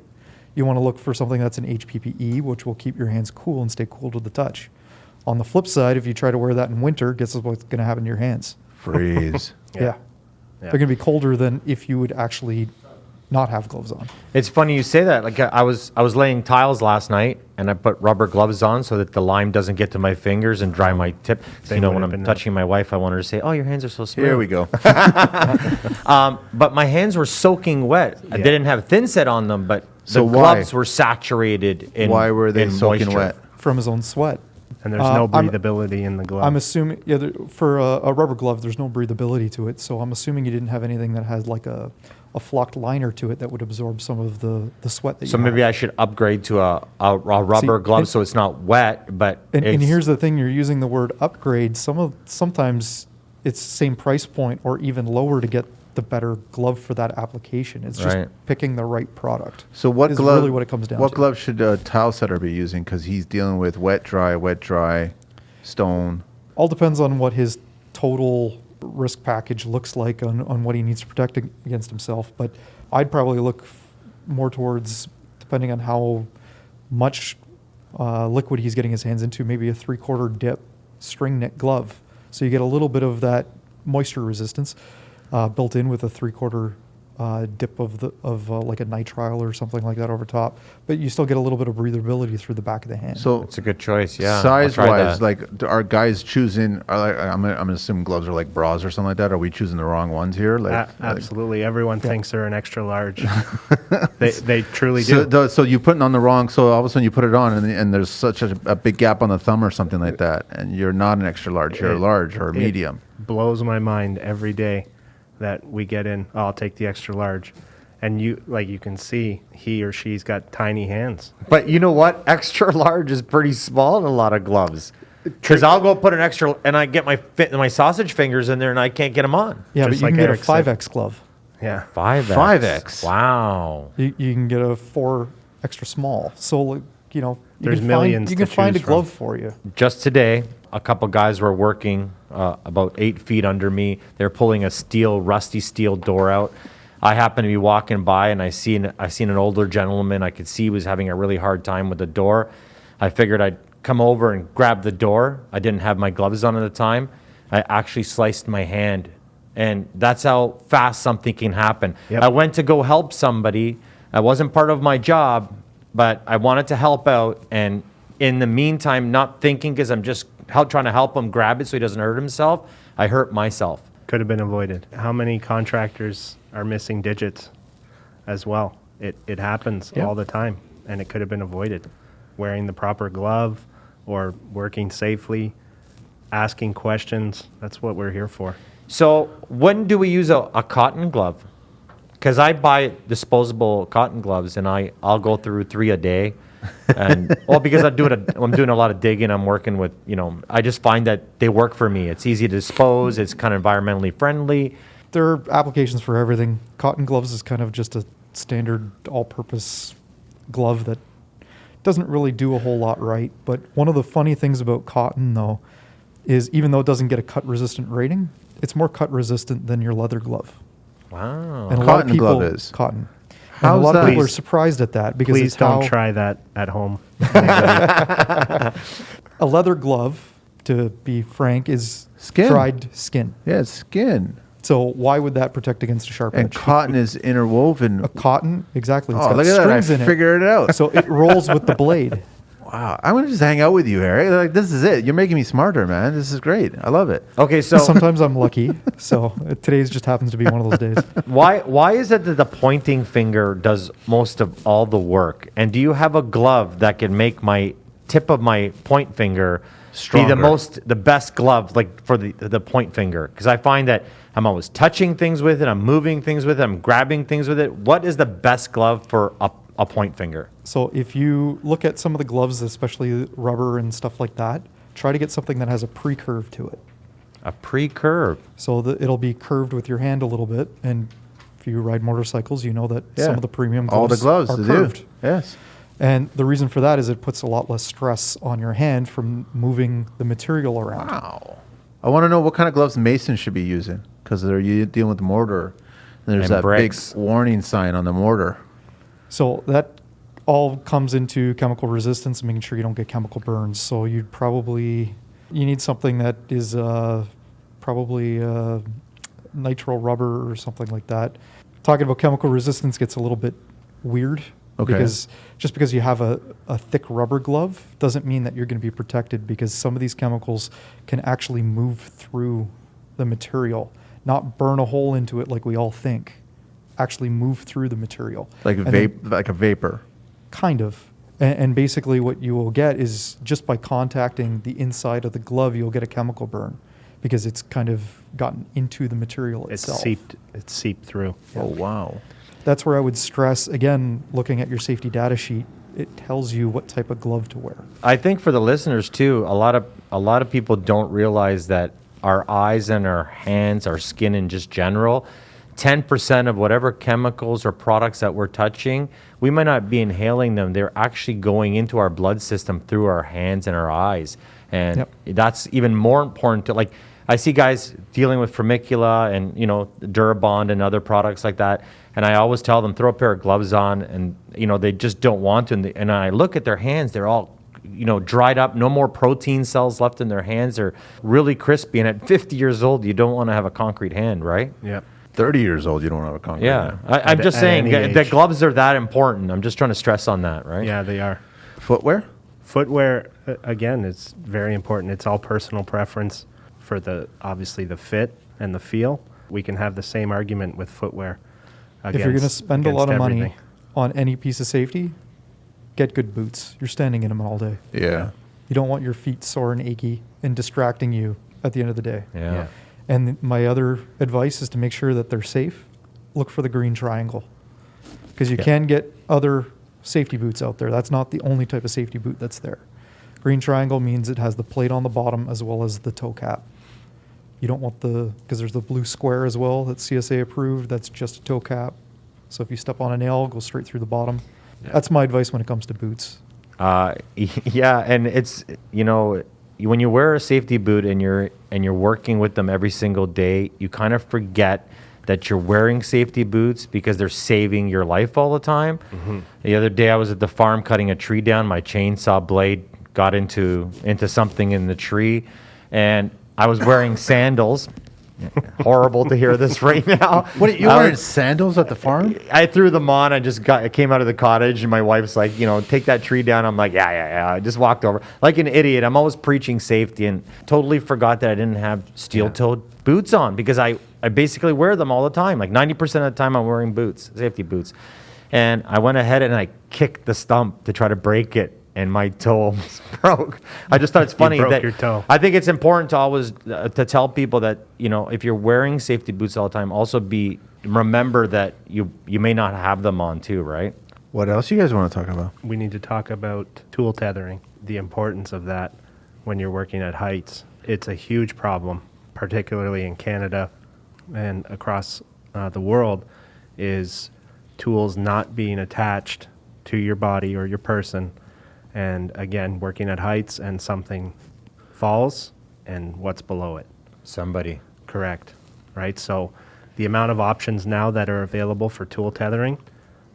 You want to look for something that's an HPPE, which will keep your hands cool and stay cool to the touch. On the flip side, if you try to wear that in winter, guess what's going to happen to your hands? Freeze. Yeah. They're going to be colder than if you would actually not have gloves on. It's funny you say that. Like I was laying tiles last night, and I put rubber gloves on so that the lime doesn't get to my fingers and dry my tip. So, when would've I'm been touching my wife, I want her to say, "Oh, your hands are so smooth." Here we go. But my hands were soaking wet. I didn't have thin set on them, but So the why? gloves were saturated in Why were they in soaking moisture. wet? From his own sweat. And there's no I'm- breathability in the glove. I'm assuming, for a rubber glove, there's no breathability to it. So I'm assuming you didn't have anything that has like a flocked liner to it that would absorb some of the sweat that So you maybe have. I should upgrade to a rubber glove and- so it's not wet, but And it's, here's the thing: you're using the word upgrade. Sometimes it's same price point or even lower to get the better glove for that application. It's just Right. picking the right product. So what is glove? really what it comes down What to. glove should a tile setter be using? Because he's dealing with wet, dry, stone. All depends on what his total risk package looks like on what he needs to protect against himself. But I'd probably look more towards, depending on how much liquid he's getting his hands into, maybe a 3/4 dip string knit glove. So you get a little bit of that moisture resistance built in with a 3/4 dip of like a nitrile or something like that over top. But you still get a little bit of breathability through the back of the hand. So it's a good choice. Yeah, I'll size try wise, that. like are guys choosing? Are like I'm gonna assume gloves are like bras or something like that. Are we choosing the wrong ones here? Like Absolutely. Everyone thinks they're an extra large. they truly do. So you're putting on the wrong. So all of a sudden you put it on, and there's such a big gap on the thumb or something like that, and you're not an extra large. You're a large or a medium. Blows my mind every day that we get in. Oh, I'll take the extra large. And you can see he or she's got tiny hands. But you know what? Extra large is pretty small in a lot of gloves. Because I'll go put an extra, and I get my sausage fingers in there, and I can't get them on. yeah, but just you like can get Eric a said. 5X glove. Yeah. 5X. 5X. Wow. You can get a 4 extra small. So, like, There's you millions you to can find a choose from. glove for you. Just today, a couple guys were working about 8 feet under me. They're pulling a rusty steel door out. I happened to be walking by, and I seen an older gentleman. I could see he was having a really hard time with the door. I figured I'd come over and grab the door. I didn't have my gloves on at the time. I actually sliced my hand, and that's how fast something can happen. Yep. I went to go help somebody. I wasn't part of my job, but I wanted to help out, and in the meantime, not thinking, because I'm just trying to help him grab it so he doesn't hurt himself, I hurt myself. Could have been avoided. How many contractors are missing digits as well? It happens Yeah. all the time, and it could have been avoided. Wearing the proper glove or working safely, asking questions. That's what we're here for. So when do we use a cotton glove? Because I buy disposable cotton gloves, and I'll go through 3 a day. And because I'm doing a lot of digging, I'm working with, I just find that they work for me. It's easy to dispose. It's kind of environmentally friendly. There are applications for everything. Cotton gloves is kind of just a standard all-purpose glove that doesn't really do a whole lot right. But one of the funny things about cotton, though, is even though it doesn't get a cut-resistant rating, it's more cut-resistant than your leather glove. Wow. And a lot of Cotton people, glove is? cotton. How's And a lot of that? people are surprised at that because Please it's don't how try that at home. a leather glove, to be frank, is Skin. dried skin. Yeah, it's skin. So why would that protect against a sharp And edge? cotton is interwoven. A cotton, exactly. It's Oh, got look at that! I strings in it. figured it out. So it rolls with the blade. Wow, I'm gonna just hang out with you, Harry. Like this is it. You're making me smarter, man. This is great. I love it. Okay, so Sometimes I'm lucky. So today's just happens to be one of those days. why is it that the pointing finger does most of all the work? And do you have a glove that can make my tip of my point finger Stronger. the best glove, like for the point finger? Because I find that I'm always touching things with it, I'm moving things with it, I'm grabbing things with it. What is the best glove for a point finger? So if you look at some of the gloves, especially rubber and stuff like that, try to get something that has a pre-curve to it. A pre-curve. So that it'll be curved with your hand a little bit. And if you ride motorcycles, you know that Yeah. some of the premium gloves All the gloves are they curved. do. Yes. And the reason for that is it puts a lot less stress on your hand from moving the material around. Wow. I want to know what kind of gloves masons should be using, because they're dealing with mortar. And there's And that bricks. big warning sign on the mortar. So that all comes into chemical resistance and making sure you don't get chemical burns. So you need something that is probably nitrile rubber or something like that. Talking about chemical resistance gets a little bit weird. Okay. Because just because you have a thick rubber glove doesn't mean that you're going to be protected, because some of these chemicals can actually move through the material, not burn a hole into it like we all think, actually move through the material. Like And then- like a vapor. Kind of. And basically what you will get is just by contacting the inside of the glove, you'll get a chemical burn because it's kind of gotten into the material It's itself. seeped through. Oh, wow. That's where I would stress, again, looking at your safety data sheet, it tells you what type of glove to wear. I think for the listeners too, a lot of people don't realize that our eyes and our hands, our skin in just general, 10% of whatever chemicals or products that we're touching, we might not be inhaling them. They're actually going into our blood system through our hands and our eyes. And Yep. that's even more important to, like, I see guys dealing with Formicula and, Durabond and other products like that. And I always tell them, throw a pair of gloves on, and, they just don't want to. And I look at their hands, they're all, dried up, no more protein cells left in their hands. They're really crispy. And at 50 years old, you don't want to have a concrete hand, right? Yep. 30 years old, you don't have a concrete. Yeah. hand. I'm just at saying any that age. gloves are that important. I'm just trying to stress on that, right? Yeah, they are. Footwear? Footwear, again, is very important. It's all personal preference for obviously the fit and the feel. We can have the same argument with footwear. If you're going to spend a lot of against money everything. on any piece of safety, get good boots. You're standing in them all day. Yeah. You don't want your feet sore and achy and distracting you at the end of the day. Yeah. And my other advice is to make sure that they're safe. Look for the green triangle, because you can get other safety boots out there. That's not the only type of safety boot that's there. Green triangle means it has the plate on the bottom as well as the toe cap. You don't want because there's the blue square as well that's CSA approved. That's just a toe cap. So if you step on a nail, go straight through the bottom. That's my advice when it comes to boots. Yeah, and it's when you wear a safety boot and you're working with them every single day, you kind of forget that you're wearing safety boots because they're saving your life all the time. Mm-hmm. The other day I was at the farm cutting a tree down. My chainsaw blade got into something in the tree, and I was wearing sandals. Horrible to hear this right now. What, you wearing sandals at the farm? I threw them on. I came out of the cottage, and my wife's like, take that tree down. I'm like, yeah. I just walked over like an idiot. I'm always preaching safety, and totally forgot that I didn't have steel-toed boots on, because I basically wear them all the time. Like 90% of the time I'm wearing boots, safety boots. And I went ahead and I kicked the stump to try to break it, and my toe almost broke. I just thought it's funny broke that your toe. I think it's important to always to tell people that if you're wearing safety boots all the time, also remember that you may not have them on too, right? What else you guys want to talk about? We need to talk about tool tethering, the importance of that when you're working at heights. It's a huge problem, particularly in Canada and across the world, is tools not being attached to your body or your person. And again, working at heights and something falls, and what's below it. Somebody. Correct. Right? So the amount of options now that are available for tool tethering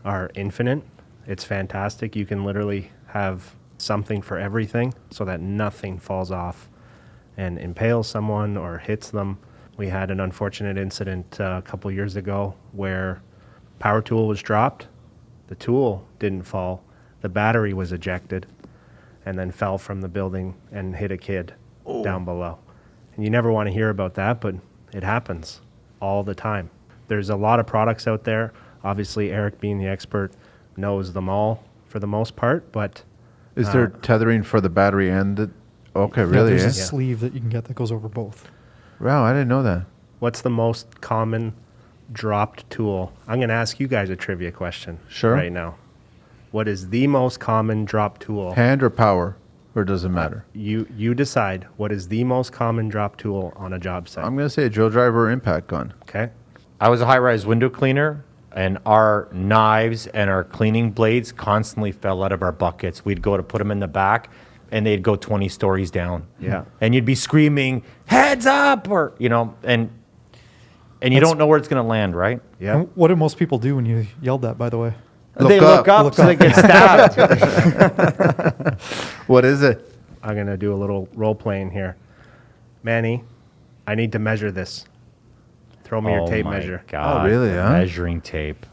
are infinite. It's fantastic. You can literally have something for everything so that nothing falls off and impales someone or hits them. We had an unfortunate incident a couple years ago where power tool was dropped. The tool didn't fall. The battery was ejected and then fell from the building and hit a kid down below. And you never want to hear about that, but it happens all the time. There's a lot of products out there. Obviously, Eric, being the expert, knows them all for the most part, but Is there tethering for the battery and the Okay, Yeah, really? there's a eh? sleeve that you can get that goes over both. Wow, I didn't know that. What's the most common dropped tool? I'm going to ask you guys a trivia question Sure. right now. What is the most common drop tool? Hand or power, or does it matter? You decide. What is the most common drop tool on a job site? I'm going to say a drill driver or impact gun. Okay. I was a high-rise window cleaner, and our knives and our cleaning blades constantly fell out of our buckets. We'd go to put them in the back, and they'd go 20 stories down. Yeah. And you'd be screaming, "Heads up!" or and you don't know where it's going to land, right? Yeah. And what do most people do when you yelled that, by the way? They look up so they get stabbed. What is it? I'm going to do a little role playing here. Manny, I need to measure this. Throw me your tape measure. God. Oh, really, huh? Measuring tape.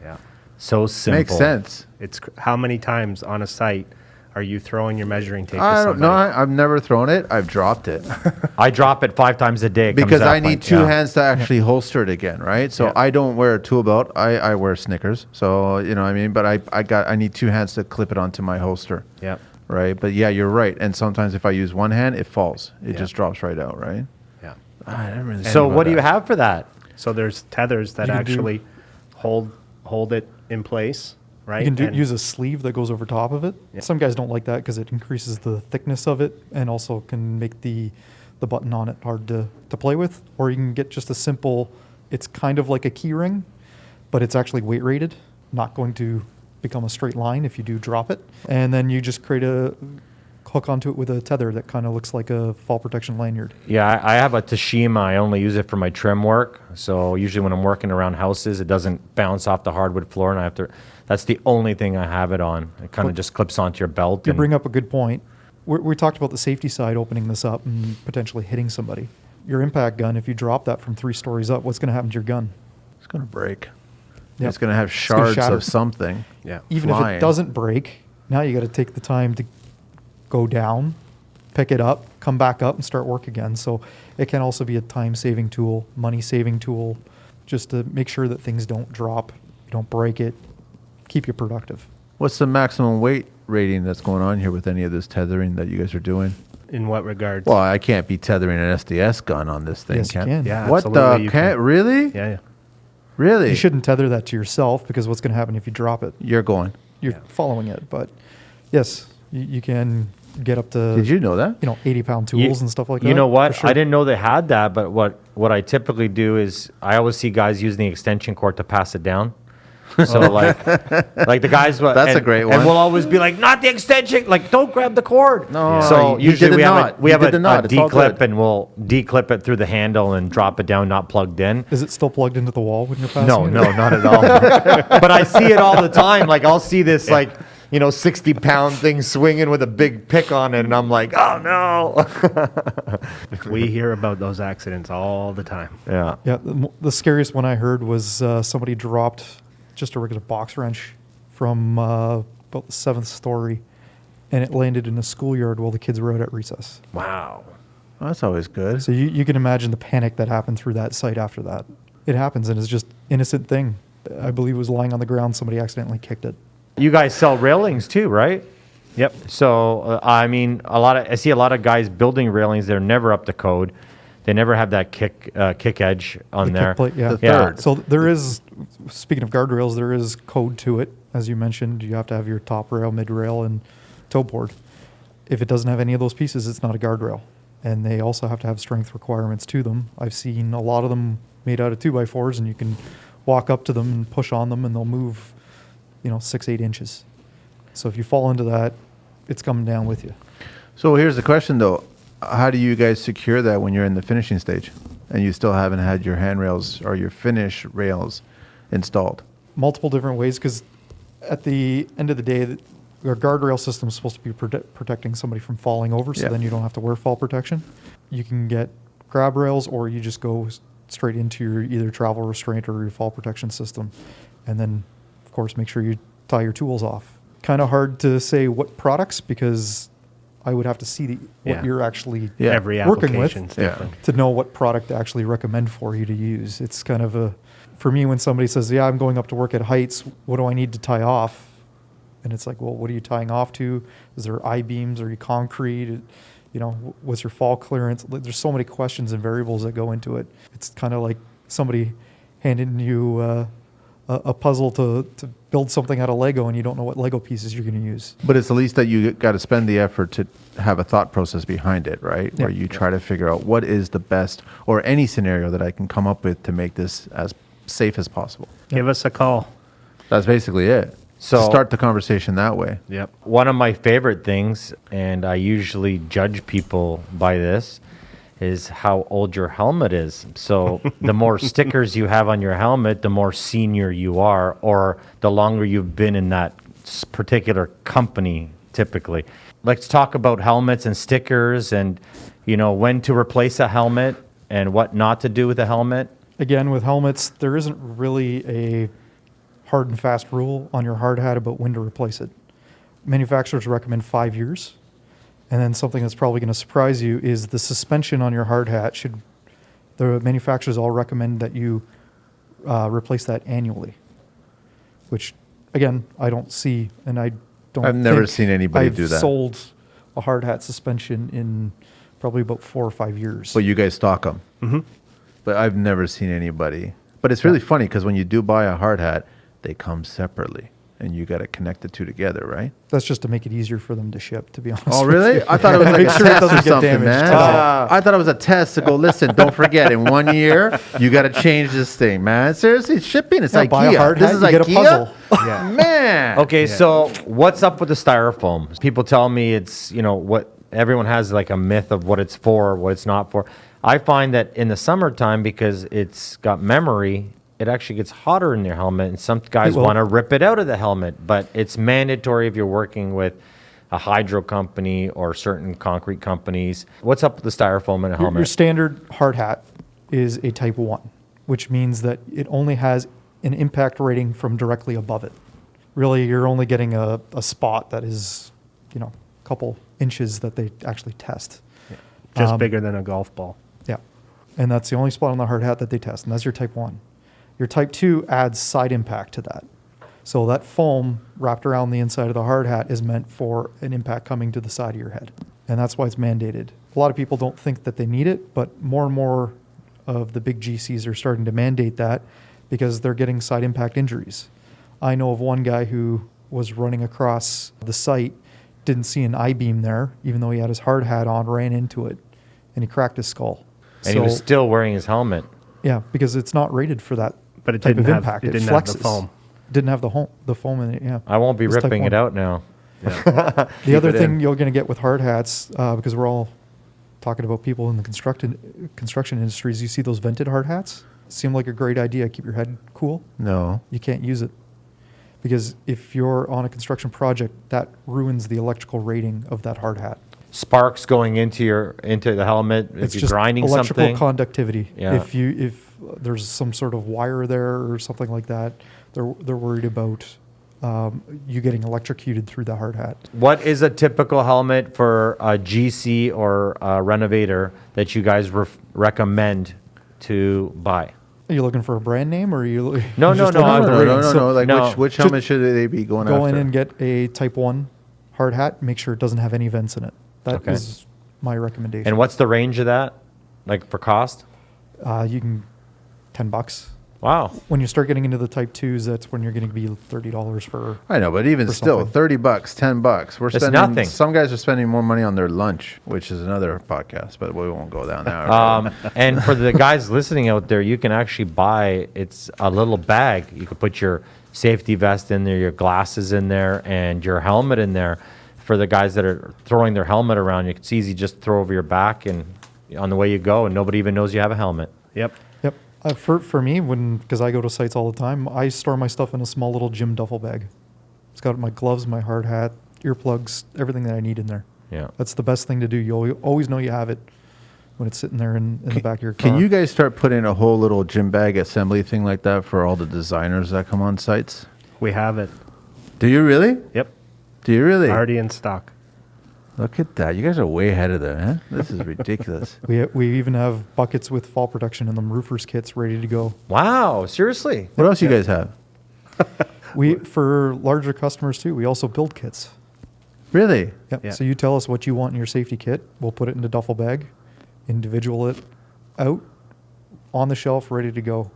Yeah. So simple. Makes sense. It's how many times on a site are you throwing your measuring tape I to don't somebody? know. I've never thrown it. I've dropped it I drop it 5 times a day. It comes because out I need like- two yeah. hands to actually holster it again, right? So Yeah. I don't wear a tool belt. I wear Snickers. So you know what I mean. But I need two hands to clip it onto my holster, Yeah. right? But yeah, you're right. And sometimes if I use one hand, it falls. It Yeah. just drops right out, right? Yeah. I didn't really. So think what about do you that. have for that? So there's tethers that You can do- actually hold it in place, right? You can And- use a sleeve that goes over top of it. Yeah. Some guys don't like that because it increases the thickness of it and also can make the button on it hard to play with. Or you can get just a simple, it's kind of like a key ring, but it's actually weight rated, not going to become a straight line if you do drop it. And then you just create a hook onto it with a tether that kind of looks like a fall protection lanyard. Yeah, I have a Tashima. I only use it for my trim work. So usually when I'm working around houses, it doesn't bounce off the hardwood floor, and I have to. That's the only thing I have it on. It kind of just clips onto your belt. You and- bring up a good point. We talked about the safety side opening this up and potentially hitting somebody. Your impact gun, if you drop that from 3 stories up, what's going to happen to your gun? It's gonna break. Yep. It's gonna have gonna shards shatter. of something. Yeah. Even if flying. it doesn't break, now you got to take the time to go down, pick it up, come back up, and start work again. So it can also be a time-saving tool, money-saving tool, just to make sure that things don't drop, you don't break it, keep you productive. What's the maximum weight rating that's going on here with any of this tethering that you guys are doing? In what regards? Well, I can't be tethering an SDS gun on this thing. Yes, you can. Yeah, What absolutely, the? you Can't can. really? Yeah. Really? You shouldn't tether that to yourself because what's going to happen if you drop it? You're going. You're Yeah. following it. But yes, you can get up to Did you know that? 80-pound You- tools and stuff like that. You know what? for sure. I didn't know they had that, but what I typically do is I always see guys using the extension cord to pass it down. So like the guys. That's a great one. And we'll always be like, not the extension. Like, don't grab the cord. No, So you usually did we the have knot. we You have did the knot. a It's all declip, good. and we'll declip it through the handle and drop it down, not plugged in. Is it still plugged into the wall when you're passing No, it? no, not at all. But I see it all the time. Like I'll see this 60-pound thing swinging with a big pick on it, and I'm like, oh no. We hear about those accidents all the time. Yeah. Yeah, the scariest one I heard was somebody dropped just a regular box wrench from about the 7th story, and it landed in a schoolyard while the kids were out at recess. Wow. Well, that's always good. So you can imagine the panic that happened through that site after that. It happens, and it's just innocent thing. I believe it was lying on the ground. Somebody accidentally kicked it. You guys sell railings too, right? Yep. So I mean, I see a lot of guys building railings. They're never up to code. They never have that kick edge on The there. kick plate, yeah. The Yeah. third. So there is, speaking of guardrails, there is code to it. As you mentioned, you have to have your top rail, mid rail, and toe board. If it doesn't have any of those pieces, it's not a guardrail. And they also have to have strength requirements to them. I've seen a lot of them made out of 2x4s, and you can walk up to them and push on them, and they'll move, 6-8 inches. So if you fall into that, it's coming down with you. So here's the question, though. How do you guys secure that when you're in the finishing stage and you still haven't had your handrails or your finish rails installed? Multiple different ways, because at the end of the day, your guardrail system is supposed to be protecting somebody from falling over, so Yeah. then you don't have to wear fall protection. You can get grab rails, or you just go straight into your either travel restraint or your fall protection system. And then, of course, make sure you tie your tools off. Kind of hard to say what products, because I would have to see Yeah. what you're actually Yeah. Every working with. application's Yeah. different. to know what product to actually recommend for you to use. It's kind of for me, when somebody says, yeah, I'm going up to work at heights, what do I need to tie off? And it's like, well, what are you tying off to? Is there I-beams? Are you concrete? What's your fall clearance? There's so many questions and variables that go into it. It's kind of like somebody handing you a puzzle to build something out of Lego, and you don't know what Lego pieces you're going to use. But it's at least that you got to spend the effort to have a thought process behind it, right? Yeah. Where you try to figure out what is the best or any scenario that I can come up with to make this as safe as possible. Give us a call. That's basically it. So- So start the conversation that way. Yep. One of my favorite things, and I usually judge people by this, is how old your helmet is. So the more stickers you have on your helmet, the more senior you are, or the longer you've been in that particular company, typically. Let's talk about helmets and stickers and, when to replace a helmet and what not to do with a helmet. Again, with helmets, there isn't really a hard and fast rule on your hard hat about when to replace it. Manufacturers recommend 5 years. And then something that's probably going to surprise you is the suspension on your hard hat the manufacturers all recommend that you replace that annually, which again, I don't see, and I don't I've never think seen anybody I've do that. sold a hard hat suspension in probably about 4 or 5 years. But you guys stock them. Mm-hmm. But I've never seen anybody. But it's really funny because when you do buy a hard hat, they come separately. And you got to connect the two together, right? That's just to make it easier for them to ship, to be honest. Oh, with really? you. I thought it was like Make a sure it test doesn't or get something, damaged. man. No. I thought it was a test to go, listen, don't forget, in 1 year, you got to change this thing, man. Seriously, it's shipping. It's Yeah, IKEA. buy a hard This hat, is you get a IKEA? puzzle. Man. Okay, so what's up with the styrofoam? People tell me it's, what everyone has like a myth of what it's for, what it's not for. I find that in the summertime, because it's got memory, it actually gets hotter in your helmet, and some guys will. want to rip it out of the helmet, but it's mandatory if you're working with a hydro company or certain concrete companies. What's up with the styrofoam in a Your helmet? standard hard hat is a type 1, which means that it only has an impact rating from directly above it. Really, you're only getting a spot that is, a couple inches that they actually test. Just bigger than a golf ball. Yeah. And that's the only spot on the hard hat that they test, and that's your type 1. Your type 2 adds side impact to that. So that foam wrapped around the inside of the hard hat is meant for an impact coming to the side of your head. And that's why it's mandated. A lot of people don't think that they need it, but more and more of the big GCs are starting to mandate that because they're getting side impact injuries. I know of one guy who was running across the site, didn't see an I-beam there, even though he had his hard hat on, ran into it, and he cracked his skull. And he was still wearing his helmet. Yeah, because it's not rated for that But it type didn't of have, impact. it didn't flexes. have the foam. Didn't have the foam in it, yeah. I won't be It's type ripping it 1. out now. The other it thing in. you're going to get with hard hats, because we're all talking about people in the construction industries, you see those vented hard hats? Seem like a great idea. Keep your head cool. No. You can't use it. Because if you're on a construction project, that ruins the electrical rating of that hard hat. Sparks going into the helmet if It's you're just grinding electrical something. conductivity. Yeah. If there's some sort of wire there or something like that, they're worried about you getting electrocuted through the hard hat. What is a typical helmet for a GC or a renovator that you guys recommend to buy? Are you looking for a brand name, or are you? No, you're just no, looking no, for the No, rating? no, no, So no. Like no. which Just helmet should they be going go after? in and get a Type 1 hard hat. Make sure it doesn't have any vents in it. That Okay. is my recommendation. And what's the range of that, like for cost? You can $10. Wow. When you start getting into the Type 2s, that's when you're going to be $30 for. I know, but even for still, something. $30, $10. We're It's spending nothing. Some guys are spending more money on their lunch, which is another podcast, but we won't go down there. And for the guys listening out there, you can actually buy, it's a little bag. You could put your safety vest in there, your glasses in there, and your helmet in there. For the guys that are throwing their helmet around, it's easy just to throw over your back and on the way you go, and nobody even knows you have a helmet. Yep. Yep. For me, because I go to sites all the time, I store my stuff in a small little gym duffel bag. It's got my gloves, my hard hat, earplugs, everything that I need in there. Yeah. That's the best thing to do. You'll always know you have it when it's sitting there in the back of your car. Can you guys start putting a whole little gym bag assembly thing like that for all the designers that come on sites? We have it. Do you really? Yep. Do you really? Already in stock. Look at that. You guys are way ahead of them, huh? This is ridiculous. We even have buckets with fall protection in them, roofers kits ready to go. Wow, seriously? What else you guys have? For larger customers too, we also build kits. Really? Yep. Yeah. So you tell us what you want in your safety kit. We'll put it in a duffel bag, individual it out on the shelf, ready to go.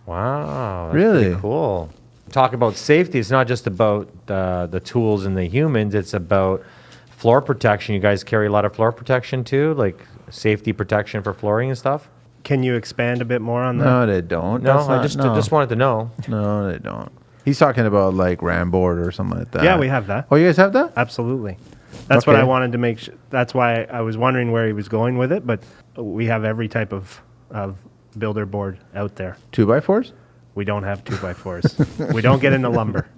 Wow. That's Really? pretty cool. Talk about safety. It's not just about the tools and the humans. It's about floor protection. You guys carry a lot of floor protection too, like safety protection for flooring and stuff? Can you expand a bit more on that? No, they don't. No, That's I not- just wanted to know. No, they don't. He's talking about like Ramboard or something like that. Yeah, we have that. Oh, you guys have that? Absolutely. That's what Okay. I wanted to make sure. That's why I was wondering where he was going with it, but we have every type of builder board out there. 2x4s? We don't have 2x4s. We don't get into lumber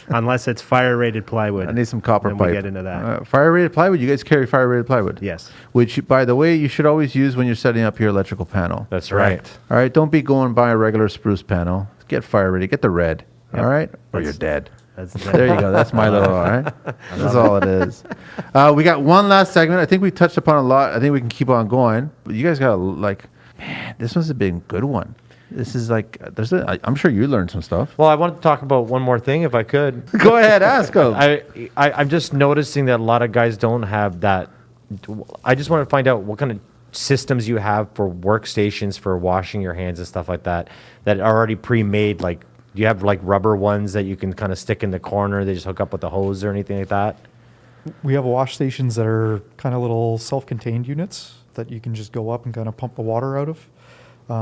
unless it's fire rated plywood. I need some copper then pipe. we get into that. Fire rated plywood? You guys carry fire rated plywood? Yes. Which, by the way, you should always use when you're setting up your electrical panel. That's right. Correct. All right, don't be going by a regular spruce panel. Get fire rated. Get the red. Yep. All right? Or That's- you're dead. That's There you go. That's my little, all right? That's all it is. We got one last segment. I think we touched upon a lot. I think we can keep on going. But you guys got like, man, this must have been a good one. This is like, I'm sure you learned some stuff. Well, I wanted to talk about one more thing, if I could. Go ahead, ask them. I'm just noticing that a lot of guys don't have that. I just want to find out what kind of systems you have for workstations for washing your hands and stuff like that are already pre-made. Like, do you have like rubber ones that you can kind of stick in the corner? They just hook up with the hose or anything like that? We have wash stations that are kind of little self-contained units that you can just go up and kind of pump the water out of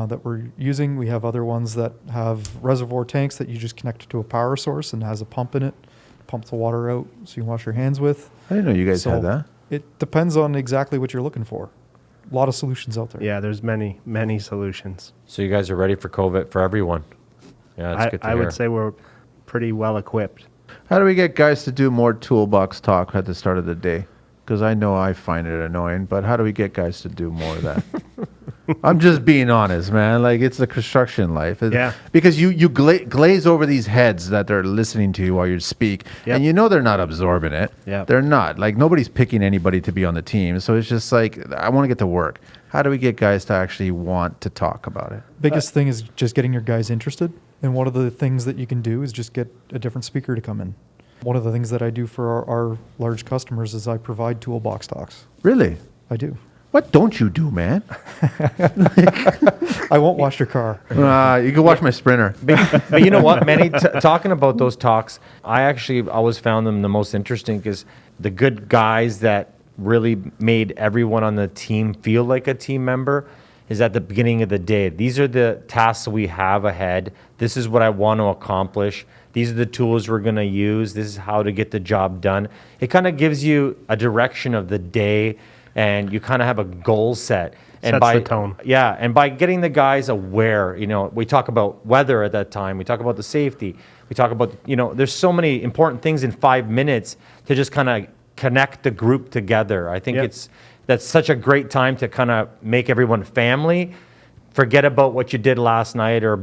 that we're using. We have other ones that have reservoir tanks that you just connect to a power source and has a pump in it, pumps the water out so you can wash your hands with. I didn't know you guys So had that. it depends on exactly what you're looking for. A lot of solutions out there. Yeah, there's many solutions. So you guys are ready for COVID for everyone. Yeah, that's good to I hear. would say we're pretty well equipped. How do we get guys to do more toolbox talk at the start of the day? Because I know I find it annoying, but how do we get guys to do more of that? I'm just being honest, man. Like, it's the construction life. Yeah. Because you glaze over these heads that they're listening to you while you speak, Yep. and you know they're not absorbing it. Yep. They're not. Like, nobody's picking anybody to be on the team. So it's just like, I want to get to work. How do we get guys to actually want to talk about it? Biggest thing is just getting your guys interested. And one of the things that you can do is just get a different speaker to come in. One of the things that I do for our large customers is I provide toolbox talks. Really? I do. What don't you do, man? I won't wash your car. You can watch my Sprinter. But you know what, Manny, talking about those talks, I actually always found them the most interesting because the good guys that really made everyone on the team feel like a team member is at the beginning of the day. These are the tasks we have ahead. This is what I want to accomplish. These are the tools we're going to use. This is how to get the job done. It kind of gives you a direction of the day, and you kind of have a goal set. And Sets the tone. Yeah, and by getting the guys aware, we talk about weather at that time. We talk about the safety. We talk about, there's so many important things in 5 minutes to just kind of connect the group together. I think Yep. that's such a great time to kind of make everyone family. Forget about what you did last night or,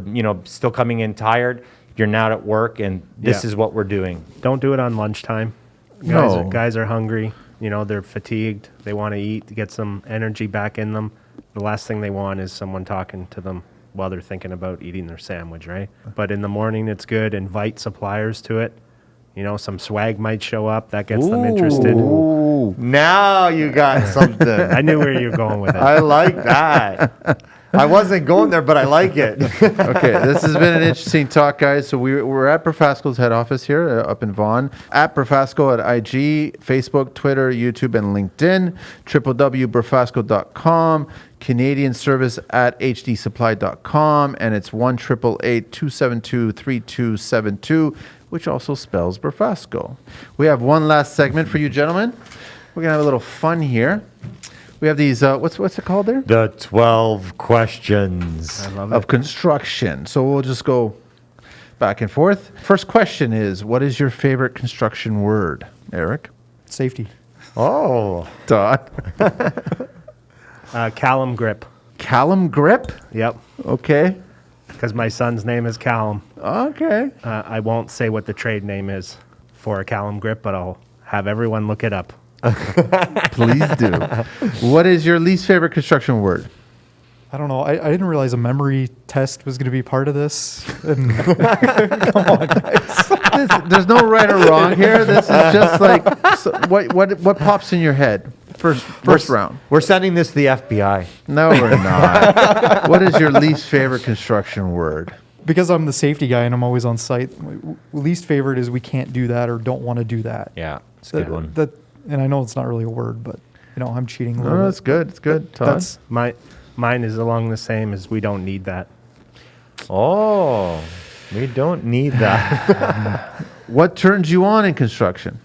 still coming in tired. You're now at work, and this Yeah. is what we're doing. Don't do it on lunchtime. No. Guys are hungry. They're fatigued. They want to eat to get some energy back in them. The last thing they want is someone talking to them while they're thinking about eating their sandwich, right? But in the morning, it's good. Invite suppliers to it. Some swag might show up. That gets them interested. Ooh. Now you got something. I knew where you were going with it. I like that. I wasn't going there, but I like it. Okay, this has been an interesting talk, guys. So we're at Brafasco's head office here up in Vaughan. At Brafasco at IG, Facebook, Twitter, YouTube, and LinkedIn. www.brafasco.com. Canadian service at hdsupply.com. And it's 1-888-272-3272, which also spells Brafasco. We have one last segment for you, gentlemen. We're going to have a little fun here. We have these, what's it called there? The 12 questions. I love Of it. construction. So we'll just go back and forth. First question is, what is your favorite construction word, Eric? Safety. Oh. Todd? Callum grip. Callum grip? Yep. Okay. Because my son's name is Callum. Okay. I won't say what the trade name is for a Callum grip, but I'll have everyone look it up. Please do. What is your least favorite construction word? I don't know. I didn't realize a memory test was going to be part of this. And come on, guys. There's no right or wrong here. This is just like what pops in your head first round. We're sending this to the FBI. No, we're not. What is your least favorite construction word? Because I'm the safety guy and I'm always on site, my least favorite is we can't do that or don't want to do that. Yeah, it's a good one. And I know it's not really a word, but I'm cheating a little No, bit. that's good. It's good. Todd? Mine is along the same as we don't need that. Oh, we don't need that. What turns you on in construction?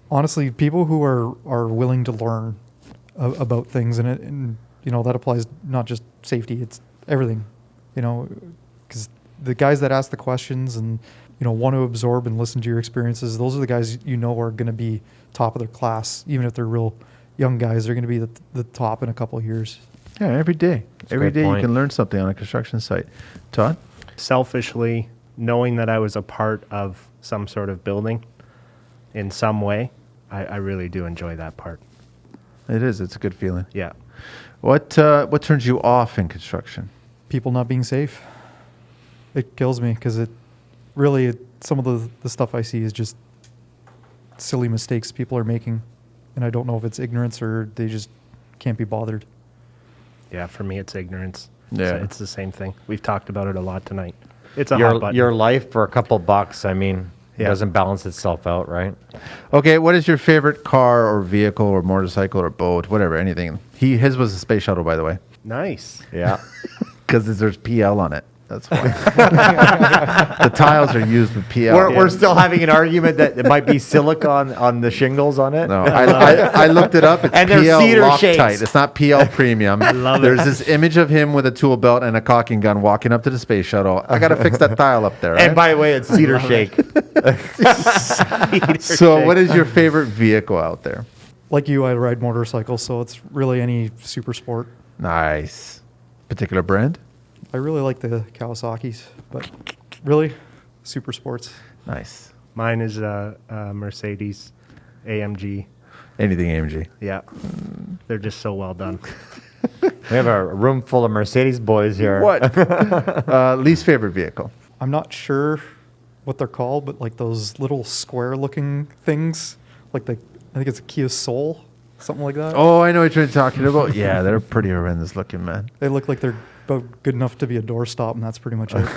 Honestly, people who are willing to learn about things, and that applies not just safety, it's everything, because the guys that ask the questions and want to absorb and listen to your experiences, those are the guys are going to be top of their class. Even if they're real young guys, they're going to be the top in a couple of years. Yeah, every day. Every day point. you can learn something on a construction site. Todd? Selfishly, knowing that I was a part of some sort of building in some way, I really do enjoy that part. It is. It's a good feeling. Yeah. What turns you off in construction? People not being safe. It kills me because some of the stuff I see is just silly mistakes people are making, and I don't know if it's ignorance or they just can't be bothered. Yeah, for me, it's ignorance. Yeah. It's the same thing. We've talked about it a lot tonight. It's a hot button. Your life for a couple bucks, I mean, Yeah. doesn't balance itself out, right? Okay, what is your favorite car or vehicle or motorcycle or boat, whatever, anything? His was a space shuttle, by the way, Nice. Yeah. because there's PL on it. That's why. The tiles are used with PL. We're still having an argument that it might be silicone on the shingles on it. No, I looked it up. It's And they're PL cedar Loctite. shapes. It's not PL Premium. I love it. There's this image of him with a tool belt and a caulking gun walking up to the space shuttle. I got to fix that tile up there. And Right? by the way, it's cedar shake. So, what is your favorite vehicle out there? Like you, I ride motorcycles, so it's really any super sport. Nice. Particular brand? I really like the Kawasaki's, but really, super sports. Nice. Mine is a Mercedes AMG. Anything AMG. Yeah. They're just so well done. We have a room full of Mercedes boys here. What? Least favorite vehicle? I'm not sure what they're called, but like those little square-looking things, I think it's a Kia Soul, something like that. Oh, I know what you're talking about. Yeah, they're pretty horrendous looking, man. They look like they're about good enough to be a doorstop, and that's pretty much it.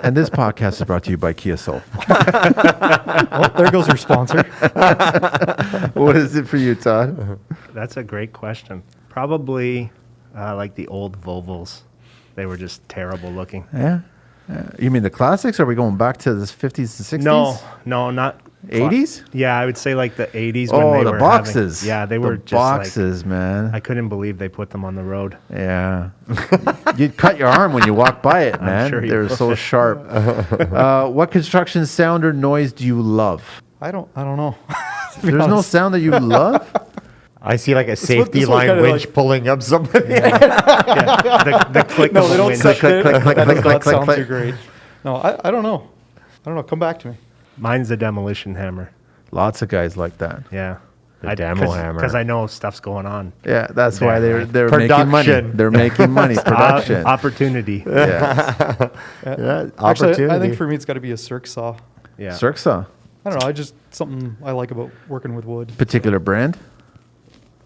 And this podcast is brought to you by Kia Soul. Well, there goes your sponsor. What is it for you, Todd? That's a great question. Probably like the old Volvos. They were just terrible looking. Yeah. You mean the classics? Are we going back to the 50s and 60s? No, not 80s? Yeah, I would say like the 80s. Oh, when they the were boxes. Yeah, they were the just boxes, man. Like, I couldn't believe they put them on the road. Yeah. You'd cut your arm when you walk by it, man. sure you They're so sharp. What construction sound or noise do you love? I don't know. To be There's no honest. sound that you love? I see like a safety this one's line kinda winch like- pulling up somebody. Yeah, the click No, of they the don't winch. set click, click, click, that click, does click, not click, sound click. too great. No, I don't know. I don't know. Come back to me. Mine's the demolition hammer. Lots of guys like that. Yeah. The demo hammer. Because I know stuff's going on. Yeah, that's why they're Production. making money. They're making money. Production. Opportunity. Yeah. Yeah, Actually, I opportunity. think for me it's got to be a circ saw. Yeah. Circ saw. I don't know. Something I like about working with wood. Particular brand?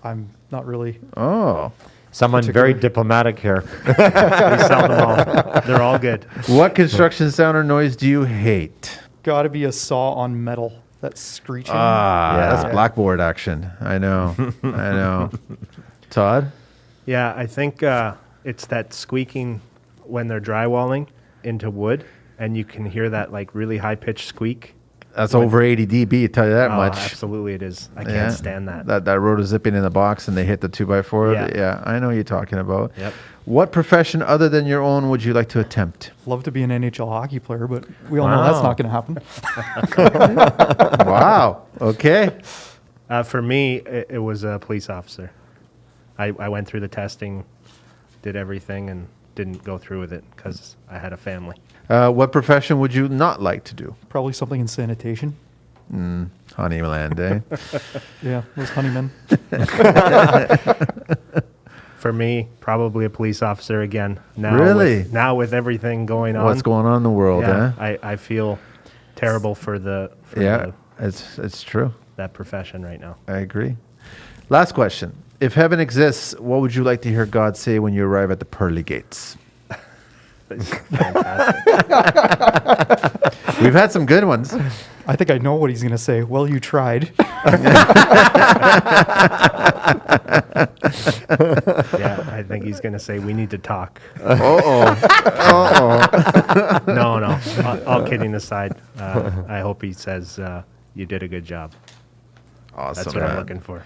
I'm not really. Oh. Someone very diplomatic here. We sell them all. They're all good. What construction sound or noise do you hate? Got to be a saw on metal. That screeching. That's Yeah. blackboard action. I know. I know. Todd? Yeah, I think it's that squeaking when they're drywalling into wood, and you can hear that like really high pitched squeak. That's over 80 dB, I tell you that Oh, much. absolutely, it is. I Yeah. can't stand that. That rotor zipping in the box and they hit the 2x4. Yeah. Yeah, I know what you're talking about. Yep. What profession other than your own would you like to attempt? Love to be an NHL hockey player, but we all know that's Wow. not going to happen. Wow. Okay. For me, it was a police officer. I went through the testing, did everything, and didn't go through with it because I had a family. What profession would you not like to do? Probably something in sanitation. Honeyland, eh? Yeah, those honeymen. For me, probably a police officer again. Now Really? Now with everything going on. What's going on in the world, yeah, eh? I feel terrible for Yeah, it's true. that profession right now. I agree. Last question. If heaven exists, what would you like to hear God say when you arrive at the pearly gates? Fantastic. We've had some good ones. I think I know what he's going to say. Well, you tried. Yeah, I think he's going to say we need to talk. Uh-oh. No. All kidding aside, I hope he says you did a good job. Awesome, That's what I'm man. looking for.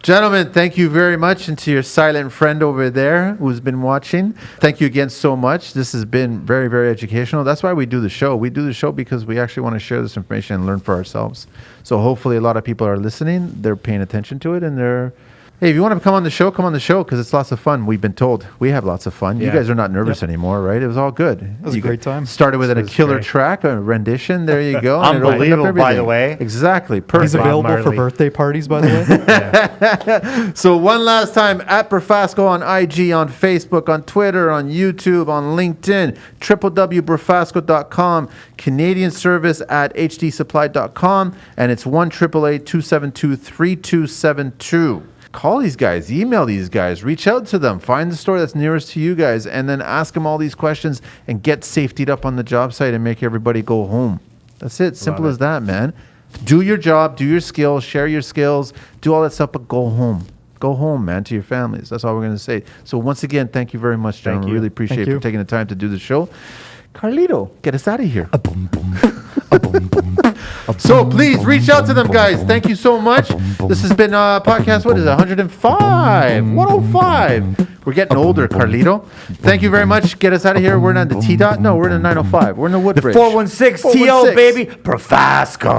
Gentlemen, thank you very much. And to your silent friend over there who's been watching, thank you again so much. This has been very, very educational. That's why we do the show. We do the show because we actually want to share this information and learn for ourselves. So hopefully a lot of people are listening. They're paying attention to it and they're... Hey, if you want to come on the show because it's lots of fun. We've been told we have lots of fun. You Yeah. guys are not nervous anymore, right? It was all good. It was a great time. Started with a was killer great. track, a rendition. There you go. and it opened up Unbelievable, by the everything. way. Exactly. Perfect. He's available for Marley. birthday parties, by the way. So one last time, at Brafasco on IG, on Facebook, on Twitter, on YouTube, on LinkedIn, www.brafasco.com, Canadian service at hdsupply.com, and it's 1-888-272-3272. Call these guys, email these guys, reach out to them, find the store that's nearest to you guys, and then ask them all these questions and get safetied up on the job site and make everybody go home. That's it. Simple Love as that, man. Do your job, do your skills, share your skills, do all that stuff, but go home. Go home, man, to your families. That's all we're going to say. So once again, thank you very much, gentlemen. you. Really appreciate Thank you you. for taking the time to do the show. Carlito, get us out of here. So please reach out to them, guys. Thank you so much. This has been podcast, what is it, 105, 105. We're getting older, Carlito. Thank you very much. Get us out of here. We're not in the T-Dot. No, we're in the 905. We're in the Woodbridge. 416 TO, 416. baby. Brafasco.